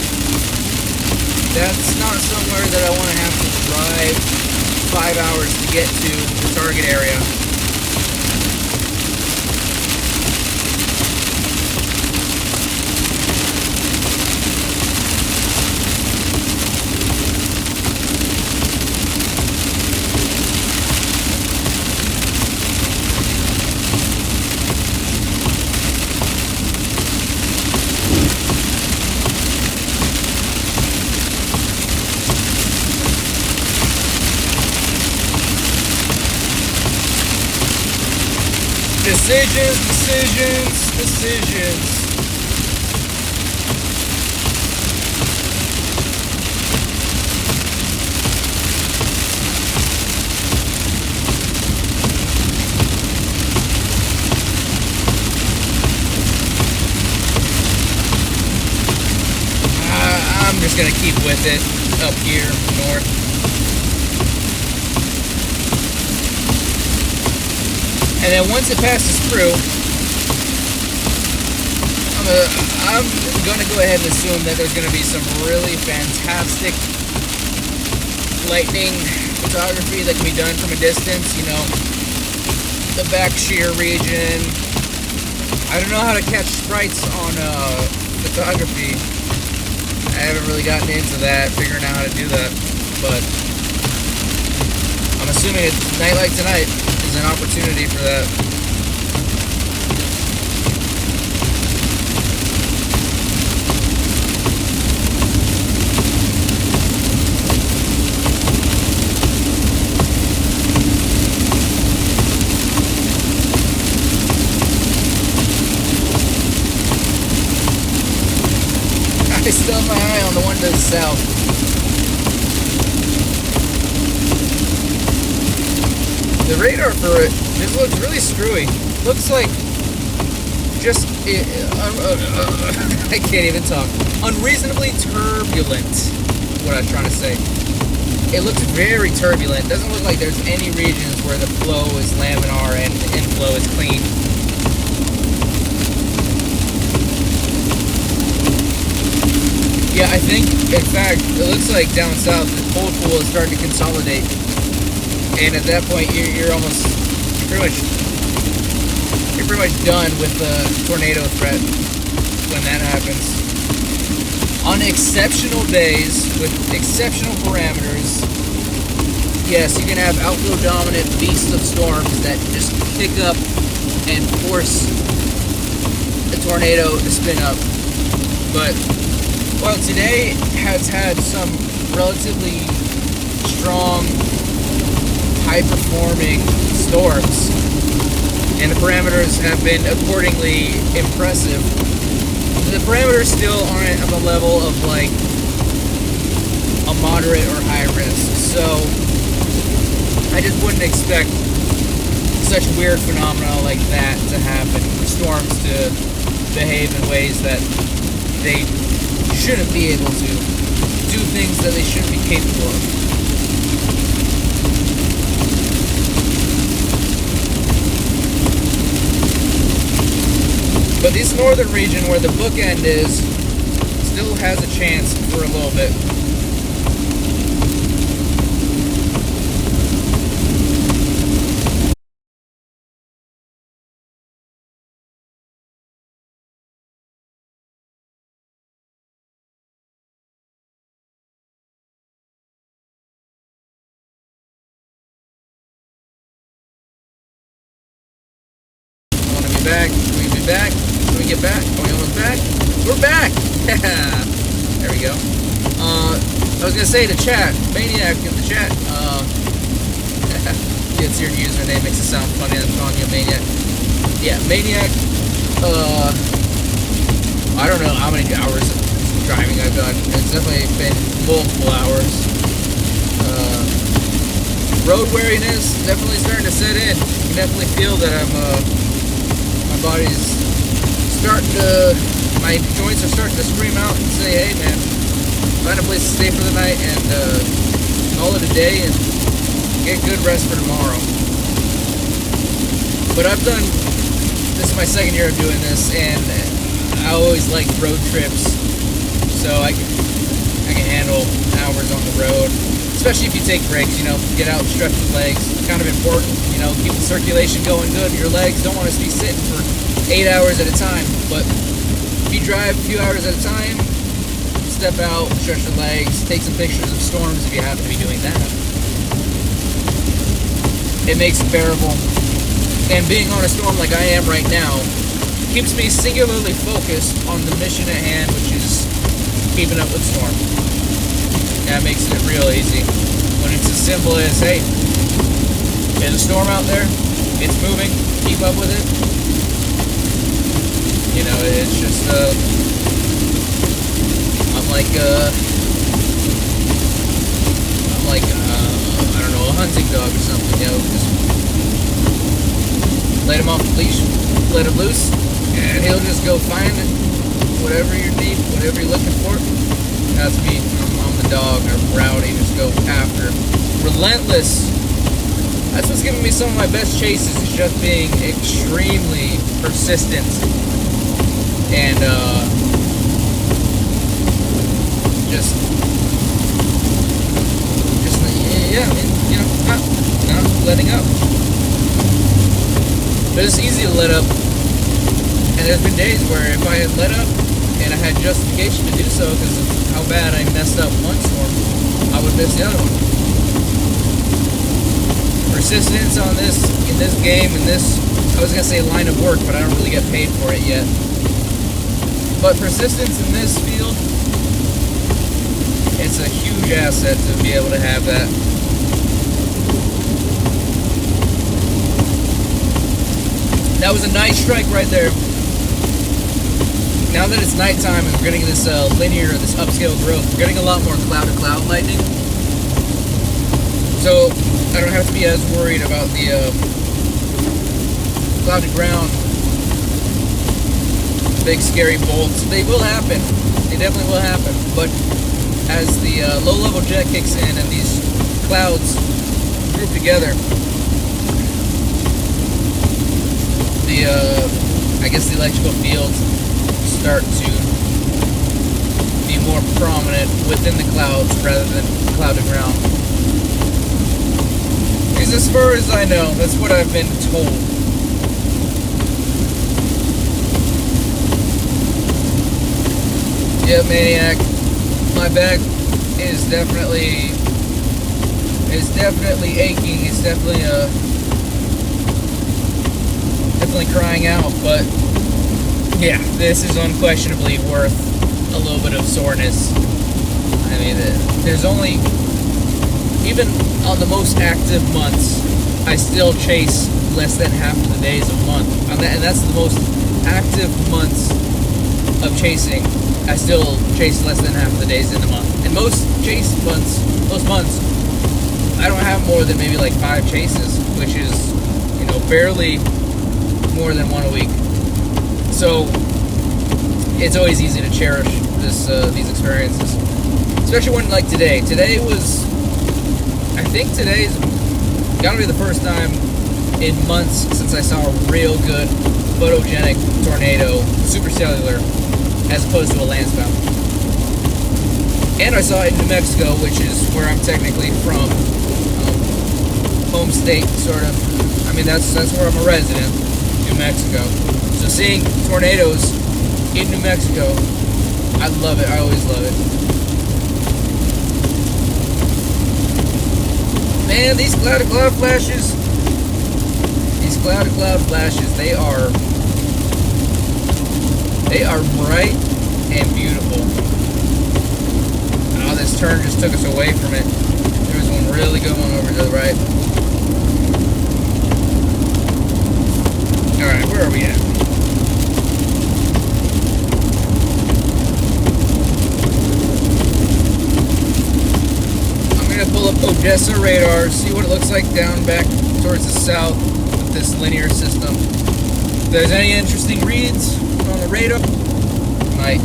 That's not somewhere that I want to have to drive 5 hours to get to the target area. Decisions. I'm just gonna keep with it up here north. And then once it passes through, I'm going to go ahead and assume that there's going to be some really fantastic lightning photography that can be done from a distance. You know, the back shear region. I don't know how to catch sprites on photography. I haven't really gotten into that, figuring out how to do that. But I'm assuming a night like tonight is an opportunity for that. I still have my eye on the one to the south. The radar for it, this looks really screwy. Looks like just, I can't even talk. Unreasonably turbulent, is what I was trying to say. It looks very turbulent. It doesn't look like there's any regions where the flow is laminar and the inflow is clean. Yeah, I think, in fact, it looks like down south the cold pool is starting to consolidate. And at that point, you're pretty much done with the tornado threat when that happens. On exceptional days with exceptional parameters, yes, you can have outflow dominant beasts of storms that just pick up and force the tornado to spin up. But while today has had some relatively strong, high-performing storms, and the parameters have been accordingly impressive, the parameters still aren't at the level of like a moderate or high risk. So I just wouldn't expect such weird phenomena like that to happen, for storms to behave in ways that they shouldn't be able to, do things that they shouldn't be capable of. But this northern region where the bookend is still has a chance for a little bit. back? Can we be back? Can we get back? Are we almost back? We're back! There we go. I was gonna say to chat, Maniac in the chat, it's your username, makes it sound funny, I'm calling you a Maniac. Yeah, Maniac, I don't know how many hours of driving I've done. It's definitely been multiple hours. Road weariness definitely starting to set in. You can definitely feel that my body's starting to, my joints are starting to scream out and say, hey man, find a place to stay for the night and call it a day and get good rest for tomorrow. But I've done, this is my second year of doing this, and I always liked road trips, so I can handle hours on the road. Especially if you take breaks, you know, get out and stretch the legs. It's kind of important, you know, keep the circulation going good in your legs. Don't want to be sitting for 8 hours at a time. But if you drive a few hours at a time, step out, stretch the legs, take some pictures of storms if you happen to be doing that. It makes it bearable. And being on a storm like I am right now keeps me singularly focused on the mission at hand, which is keeping up with the storm. That makes it real easy. When it's as simple as, hey, there's a storm out there, it's moving, keep up with it. You know, it's just, I'm like, I don't know, a hunting dog or something, you know, just let him off the leash, let him loose, and he'll just go find it, whatever you need, whatever you're looking for. That's me. I'm the dog. I'm rowdy. Just go after. Relentless. That's what's giving me some of my best chases. Is just being extremely persistent and just yeah. You know, not letting up. But it's easy to let up. And there's been days where if I had let up and I had justification to do so because of how bad I messed up one storm, I would miss the other one. Persistence on this, in this game, in this, I was going to say line of work, but I don't really get paid for it yet. But persistence in this field, it's a huge asset to be able to have that. That was a nice strike right there. Now that it's nighttime and we're getting this linear, this upscale growth, we're getting a lot more cloud-to-cloud lightning. So I don't have to be as worried about the cloud-to-ground big scary bolts. They will happen. They definitely will happen. But as the low-level jet kicks in and these clouds group together, I guess the electrical fields start to be more prominent within the clouds rather than cloud to ground. Because as far as I know, that's what I've been told. Yeah, Maniac, my back is definitely aching. It's definitely crying out, but yeah, this is unquestionably worth a little bit of soreness. I mean, there's only, even on the most active months, I still chase less than half of the days a month. And that's the most active months of chasing. I still chase less than half of the days in the month. And most months, I don't have more than maybe like 5 chases, which is, you know, barely more than one a week. So it's always easy to cherish these experiences, especially when like today. Today was, I think today's gotta be the first time in months since I saw a real good photogenic tornado, supercellular, as opposed to a landspout. And I saw it in New Mexico, which is where I'm technically from, home state, sort of. I mean, that's where I'm a resident, New Mexico. So seeing tornadoes in New Mexico, I love it. I always love it. Man, these cloud-to-cloud flashes, they are They are bright and beautiful. Oh, this turn just took us away from it. There was one really good one over to the right. Alright, where are we at? I'm gonna pull up Odessa radar, see what it looks like down back towards the south with this linear system. If there's any interesting reads on the radar, might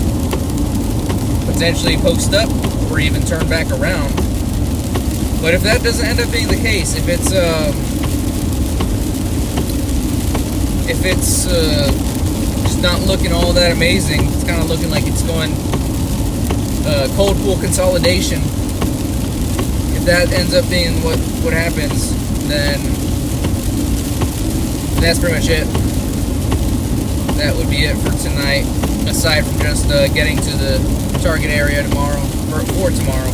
potentially post up or even turn back around. But if that doesn't end up being the case, if it's just not looking all that amazing, it's kind of looking like it's going cold pool consolidation. If that ends up being what happens, then that's pretty much it. That would be it for tonight, aside from just getting to the target area tomorrow, or tomorrow.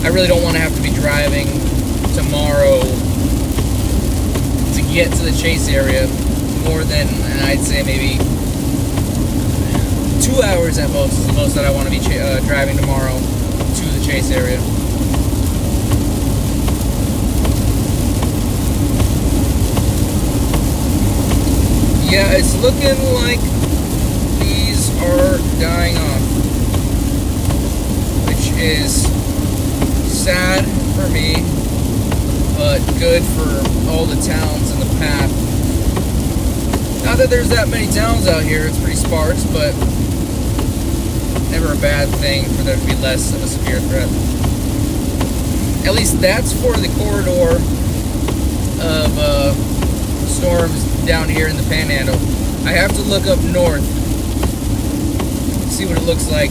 I really don't want to have to be driving tomorrow to get to the chase area more than, I'd say, maybe 2 hours at most is the most that I want to be driving tomorrow to the chase area. Yeah, it's looking like these are dying off, which is sad for me, but good for all the towns in the path. Not that there's that many towns out here, it's pretty sparse, but never a bad thing for there to be less of a severe threat. At least that's for the corridor of storms down here in the Panhandle. I have to look up north, see what it looks like.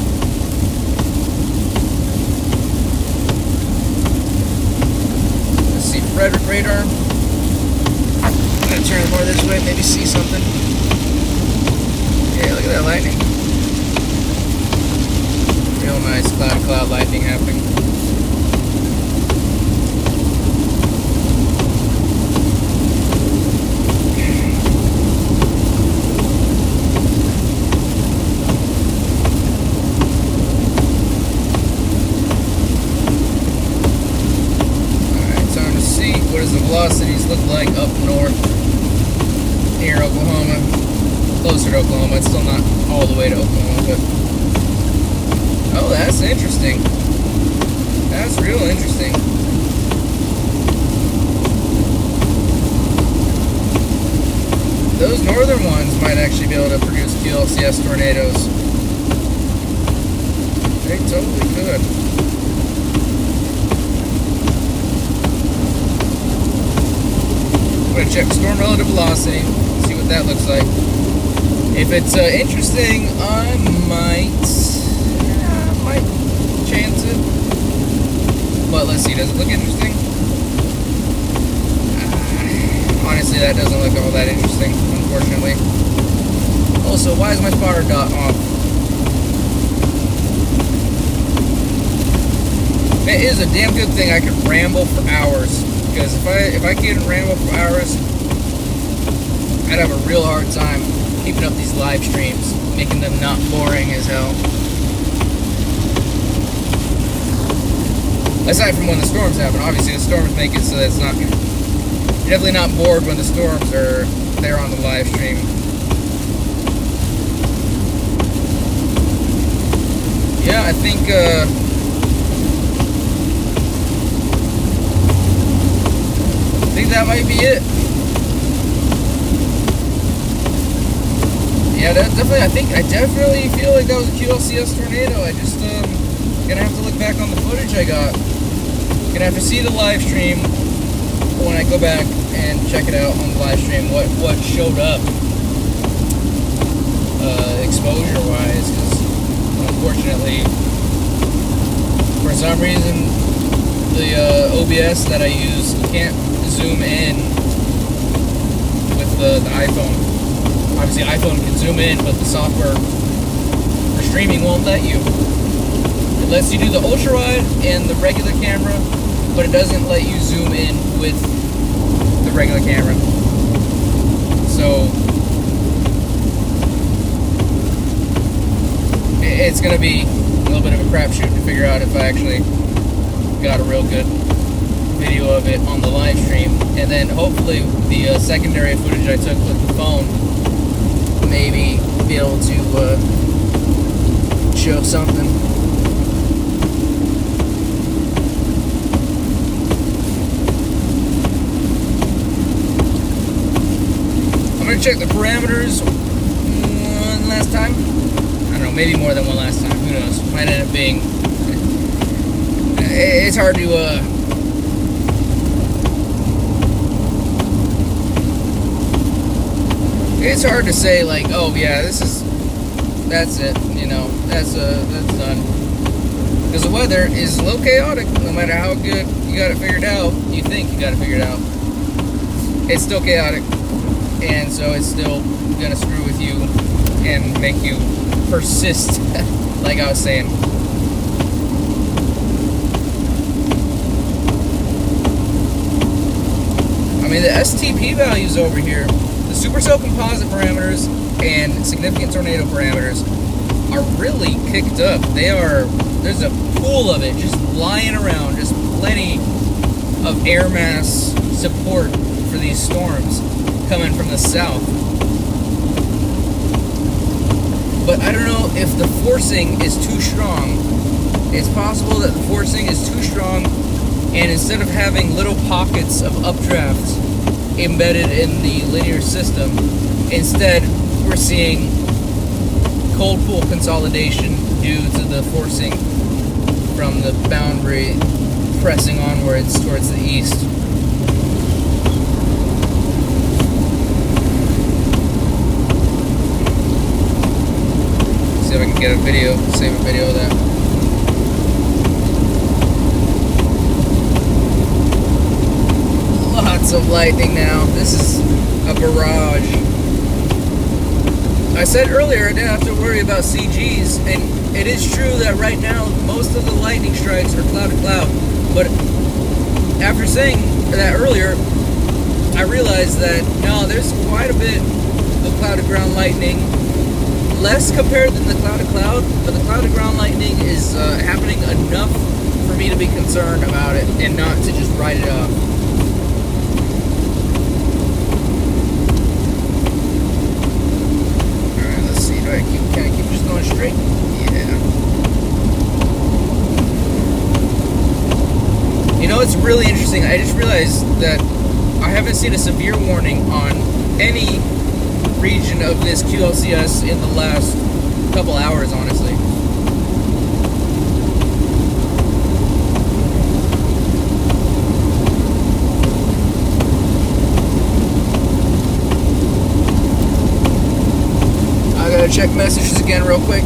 Let's see, Frederick radar. I'm gonna turn it more this way, maybe see something. Yeah, look at that lightning. Real nice cloud lightning happening. What does the velocities look like up north near Oklahoma? Closer to Oklahoma. It's still not all the way to Oklahoma, but oh, that's interesting. That's real interesting. Those northern ones might actually be able to produce QLCS tornadoes. They totally could. I'm going to check storm relative velocity, see what that looks like. If it's interesting, I might chance it. But let's see, does it look interesting? Honestly, that doesn't look all that interesting, unfortunately. Also, why is my spotter dot off? It is a damn good thing I could ramble for hours. Because if I can't ramble for hours, I'd have a real hard time keeping up these live streams, making them not boring as hell. Aside from when the storms happen, obviously the storms make it so that it's not, you're definitely not bored when the storms are there on the live stream. Yeah, I think that might be it. Yeah, that definitely. I definitely feel like that was a QLCS tornado. I just gonna have to look back on the footage I got. Gonna have to see the live stream when I go back and check it out on the live stream. What showed up exposure wise, because unfortunately, for some reason, the OBS that I use can't zoom in with the iPhone. Obviously iPhone can zoom in, but the software for streaming won't let you. It lets you do the ultra wide and the regular camera, but it doesn't let you zoom in with the regular camera. So it's going to be a little bit of a crapshoot to figure out if I actually got a real good video of it on the live stream. And then hopefully the secondary footage I took with the phone maybe be able to show something. I'm going to check the parameters one last time. I don't know, maybe more than one last time. Who knows? Might end up being... It's hard to... It's hard to say, like, oh yeah, that's it, you know, that's done. Because the weather is a little chaotic. No matter how good you got it figured out, you think you got it figured out, it's still chaotic. And so it's still gonna screw with you and make you persist, like I was saying. I mean, the STP values over here, the supercell composite parameters and significant tornado parameters are really kicked up. There's a pool of it just lying around, just plenty of air mass support for these storms coming from the south. But I don't know if the forcing is too strong. It's possible that the forcing is too strong, and instead of having little pockets of updrafts embedded in the linear system, instead we're seeing cold pool consolidation due to the forcing from the boundary pressing onwards towards the east. See if I can get a video, save a video of that. Lots of lightning now. This is a barrage. I said earlier I didn't have to worry about CGs, and it is true that right now most of the lightning strikes are cloud to cloud. But after saying that earlier, I realized that no, there's quite a bit of cloud to ground lightning. Less compared than the cloud to cloud, but the cloud to ground lightning is happening enough for me to be concerned about it and not to just write it off. Can I keep just going straight? Yeah. You know, it's really interesting. I just realized that I haven't seen a severe warning on any region of this QLCS in the last couple hours, honestly. Check messages again real quick.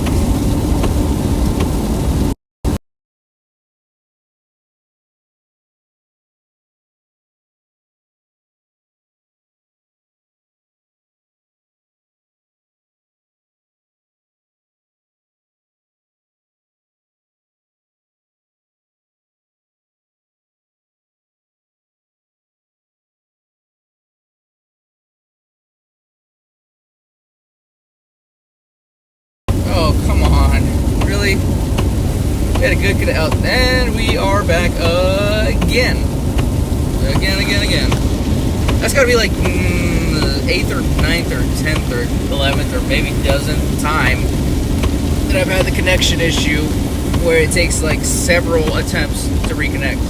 Oh, come on. Really? We had a good get out. And we are back again. Again. That's got to be like the 8th or 9th or 10th or 11th or maybe dozenth time that I've had the connection issue where it takes like several attempts to reconnect.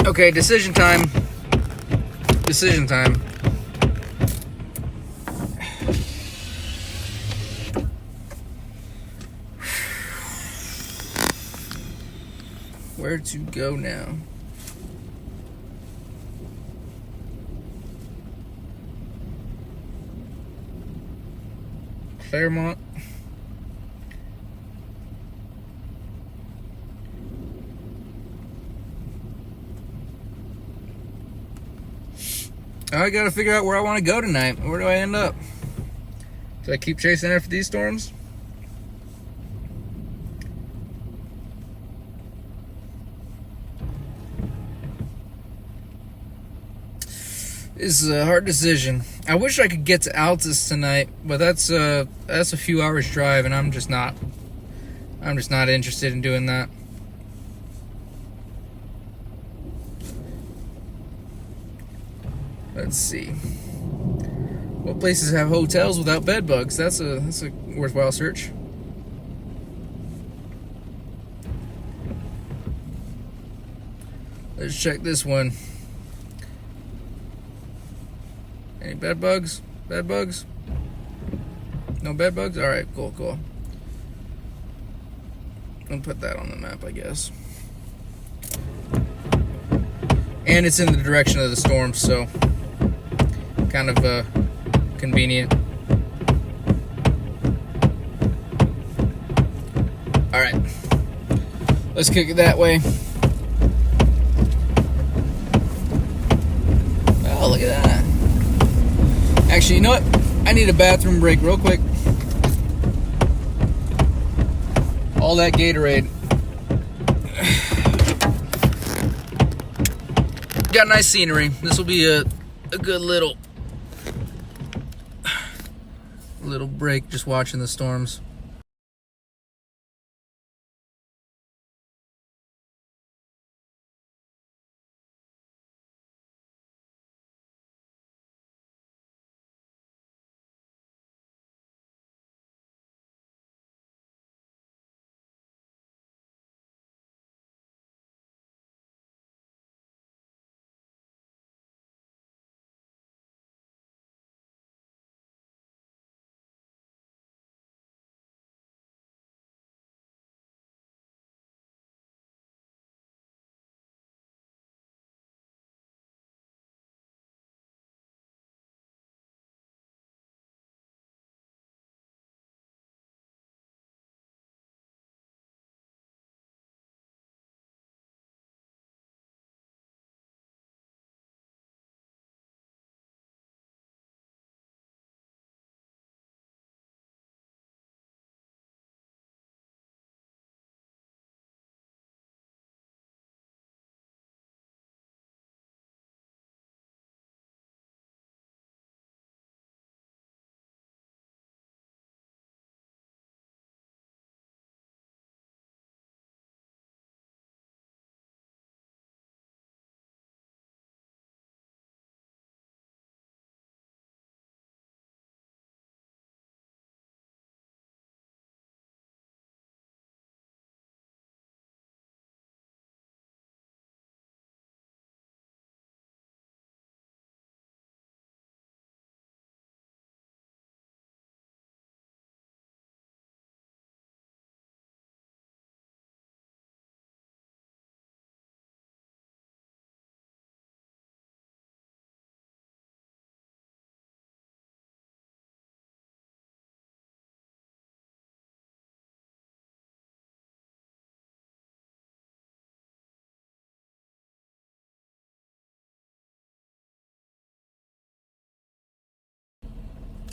Okay, decision time. decision time. Where to go now? Claremont. I gotta figure out where I want to go tonight. Where do I end up? Do I keep chasing after these storms? This is a hard decision. I wish I could get to Altus tonight, but that's a few hours drive, and I'm just not interested in doing that. Let's see. What places have hotels without bed bugs? That's a worthwhile search. Let's check this one. Any bed bugs? Bed bugs? No bed bugs? Alright, cool. I'll put that on the map, I guess. And it's in the direction of the storm, so kind of convenient. Alright. Let's kick it that way. Oh, look at that. Actually, you know what? I need a bathroom break real quick. All that Gatorade. Got nice scenery. This will be a good little break just watching the storms.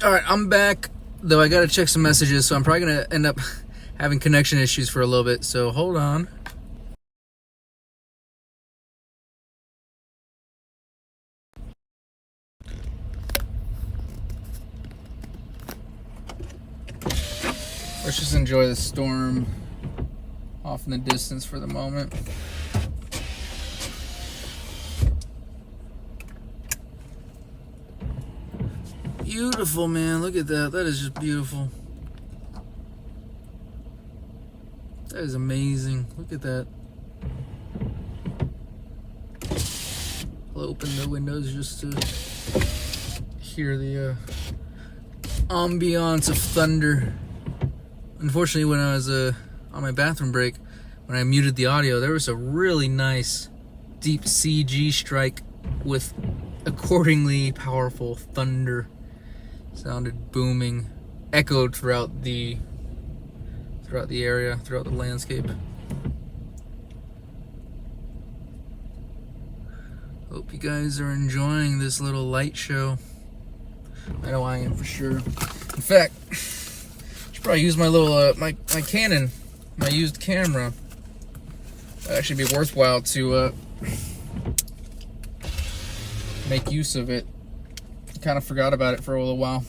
Alright, I'm back, though I gotta check some messages, so I'm probably gonna end up having connection issues for a little bit, so hold on. Let's just enjoy the storm off in the distance for the moment. Beautiful, man. Look at that. That is just beautiful. That is amazing. Look at that. Hello, open the windows just to hear the ambiance of thunder. Unfortunately, when I was on my bathroom break, when I muted the audio, there was a really nice deep CG strike with accordingly powerful thunder. Sounded booming, echoed throughout the area, throughout the landscape. Hope you guys are enjoying this little light show. I know I am for sure. In fact, I should probably use my little my Canon, my used camera. That'd actually be worthwhile to make use of it. Kind of forgot about it for a little while.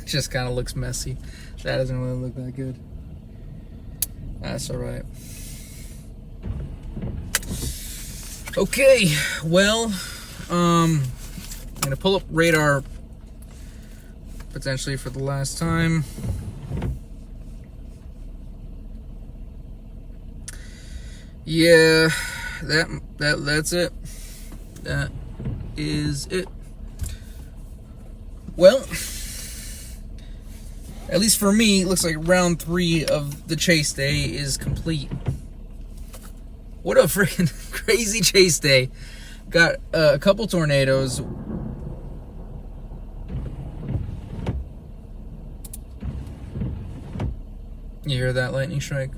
Just kind of looks messy. That doesn't really look that good. That's alright. Okay, well, I'm gonna pull up radar potentially for the last time. Yeah, that's it. That is it. Well, at least for me, it looks like round 3 of the chase day is complete. What a freaking crazy chase day. Got a couple tornadoes. You hear that lightning strike?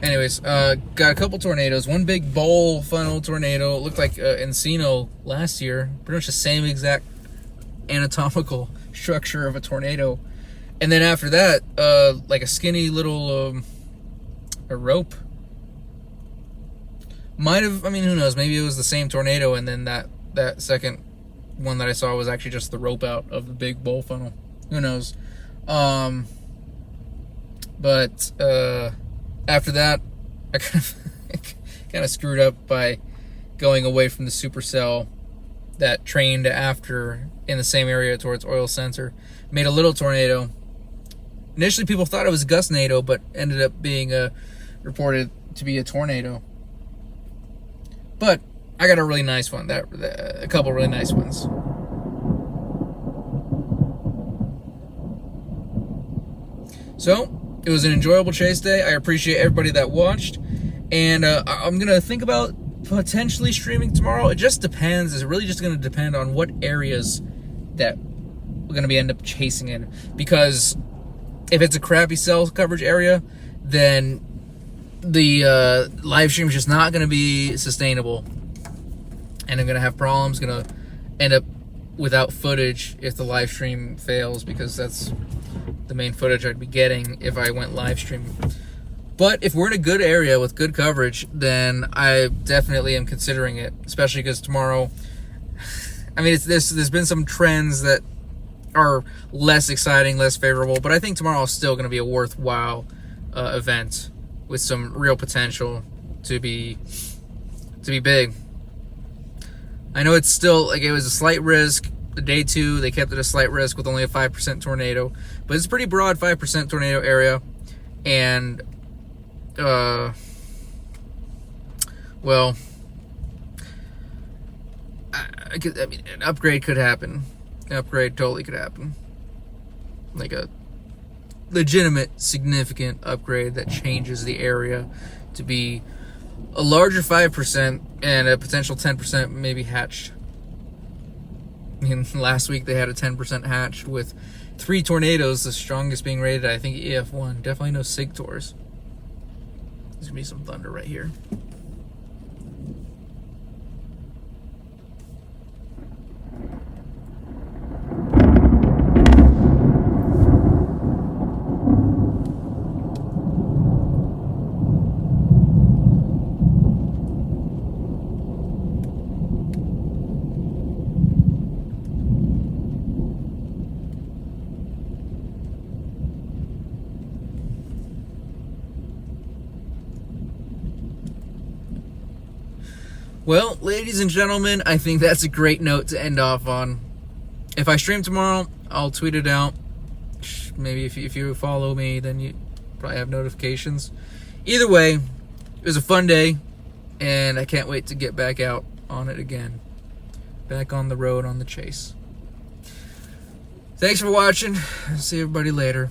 Anyways, got a couple tornadoes. One big bowl funnel tornado. It looked like Encino last year. Pretty much the same exact anatomical structure of a tornado. And then after that, like a skinny little a rope. Might have, I mean, who knows? Maybe it was the same tornado, and then that second one that I saw was actually just the rope out of the big bowl funnel. Who knows? But after that, I kind of screwed up by going away from the supercell that trained after in the same area towards oil sensor. Made a little tornado. Initially, people thought it was a gustnado, but ended up being reported to be a tornado. But I got a really nice one. A couple really nice ones. So it was an enjoyable chase day. I appreciate everybody that watched, and I'm gonna think about potentially streaming tomorrow. It just depends. It's really just gonna depend on what areas that we're gonna end up chasing in. Because if it's a crappy cell coverage area, then the live stream is just not going to be sustainable, and I'm going to have problems. Going to end up without footage if the live stream fails, because that's the main footage I'd be getting if I went live streaming. But if we're in a good area with good coverage, then I definitely am considering it, especially because tomorrow, I mean, there's been some trends that are less exciting, less favorable, but I think tomorrow is still going to be a worthwhile event with some real potential to be big. I know it's still, like, it was a slight risk. The day 2, they kept it a slight risk with only a 5% tornado, but it's a pretty broad 5% tornado area, and well, I mean, an upgrade could happen. An upgrade totally could happen. Like a legitimate, significant upgrade that changes the area to be a larger 5% and a potential 10% maybe hatched. I mean, last week they had a 10% hatched with 3 tornadoes, the strongest being rated, I think, EF1. Definitely no SIG-Tors. There's gonna be some thunder right here. Well, ladies and gentlemen, I think that's a great note to end off on. If I stream tomorrow, I'll tweet it out. Maybe if you follow me, then you probably have notifications. Either way, it was a fun day, and I can't wait to get back out on it again. Back on the road on the chase. Thanks for watching. See everybody later.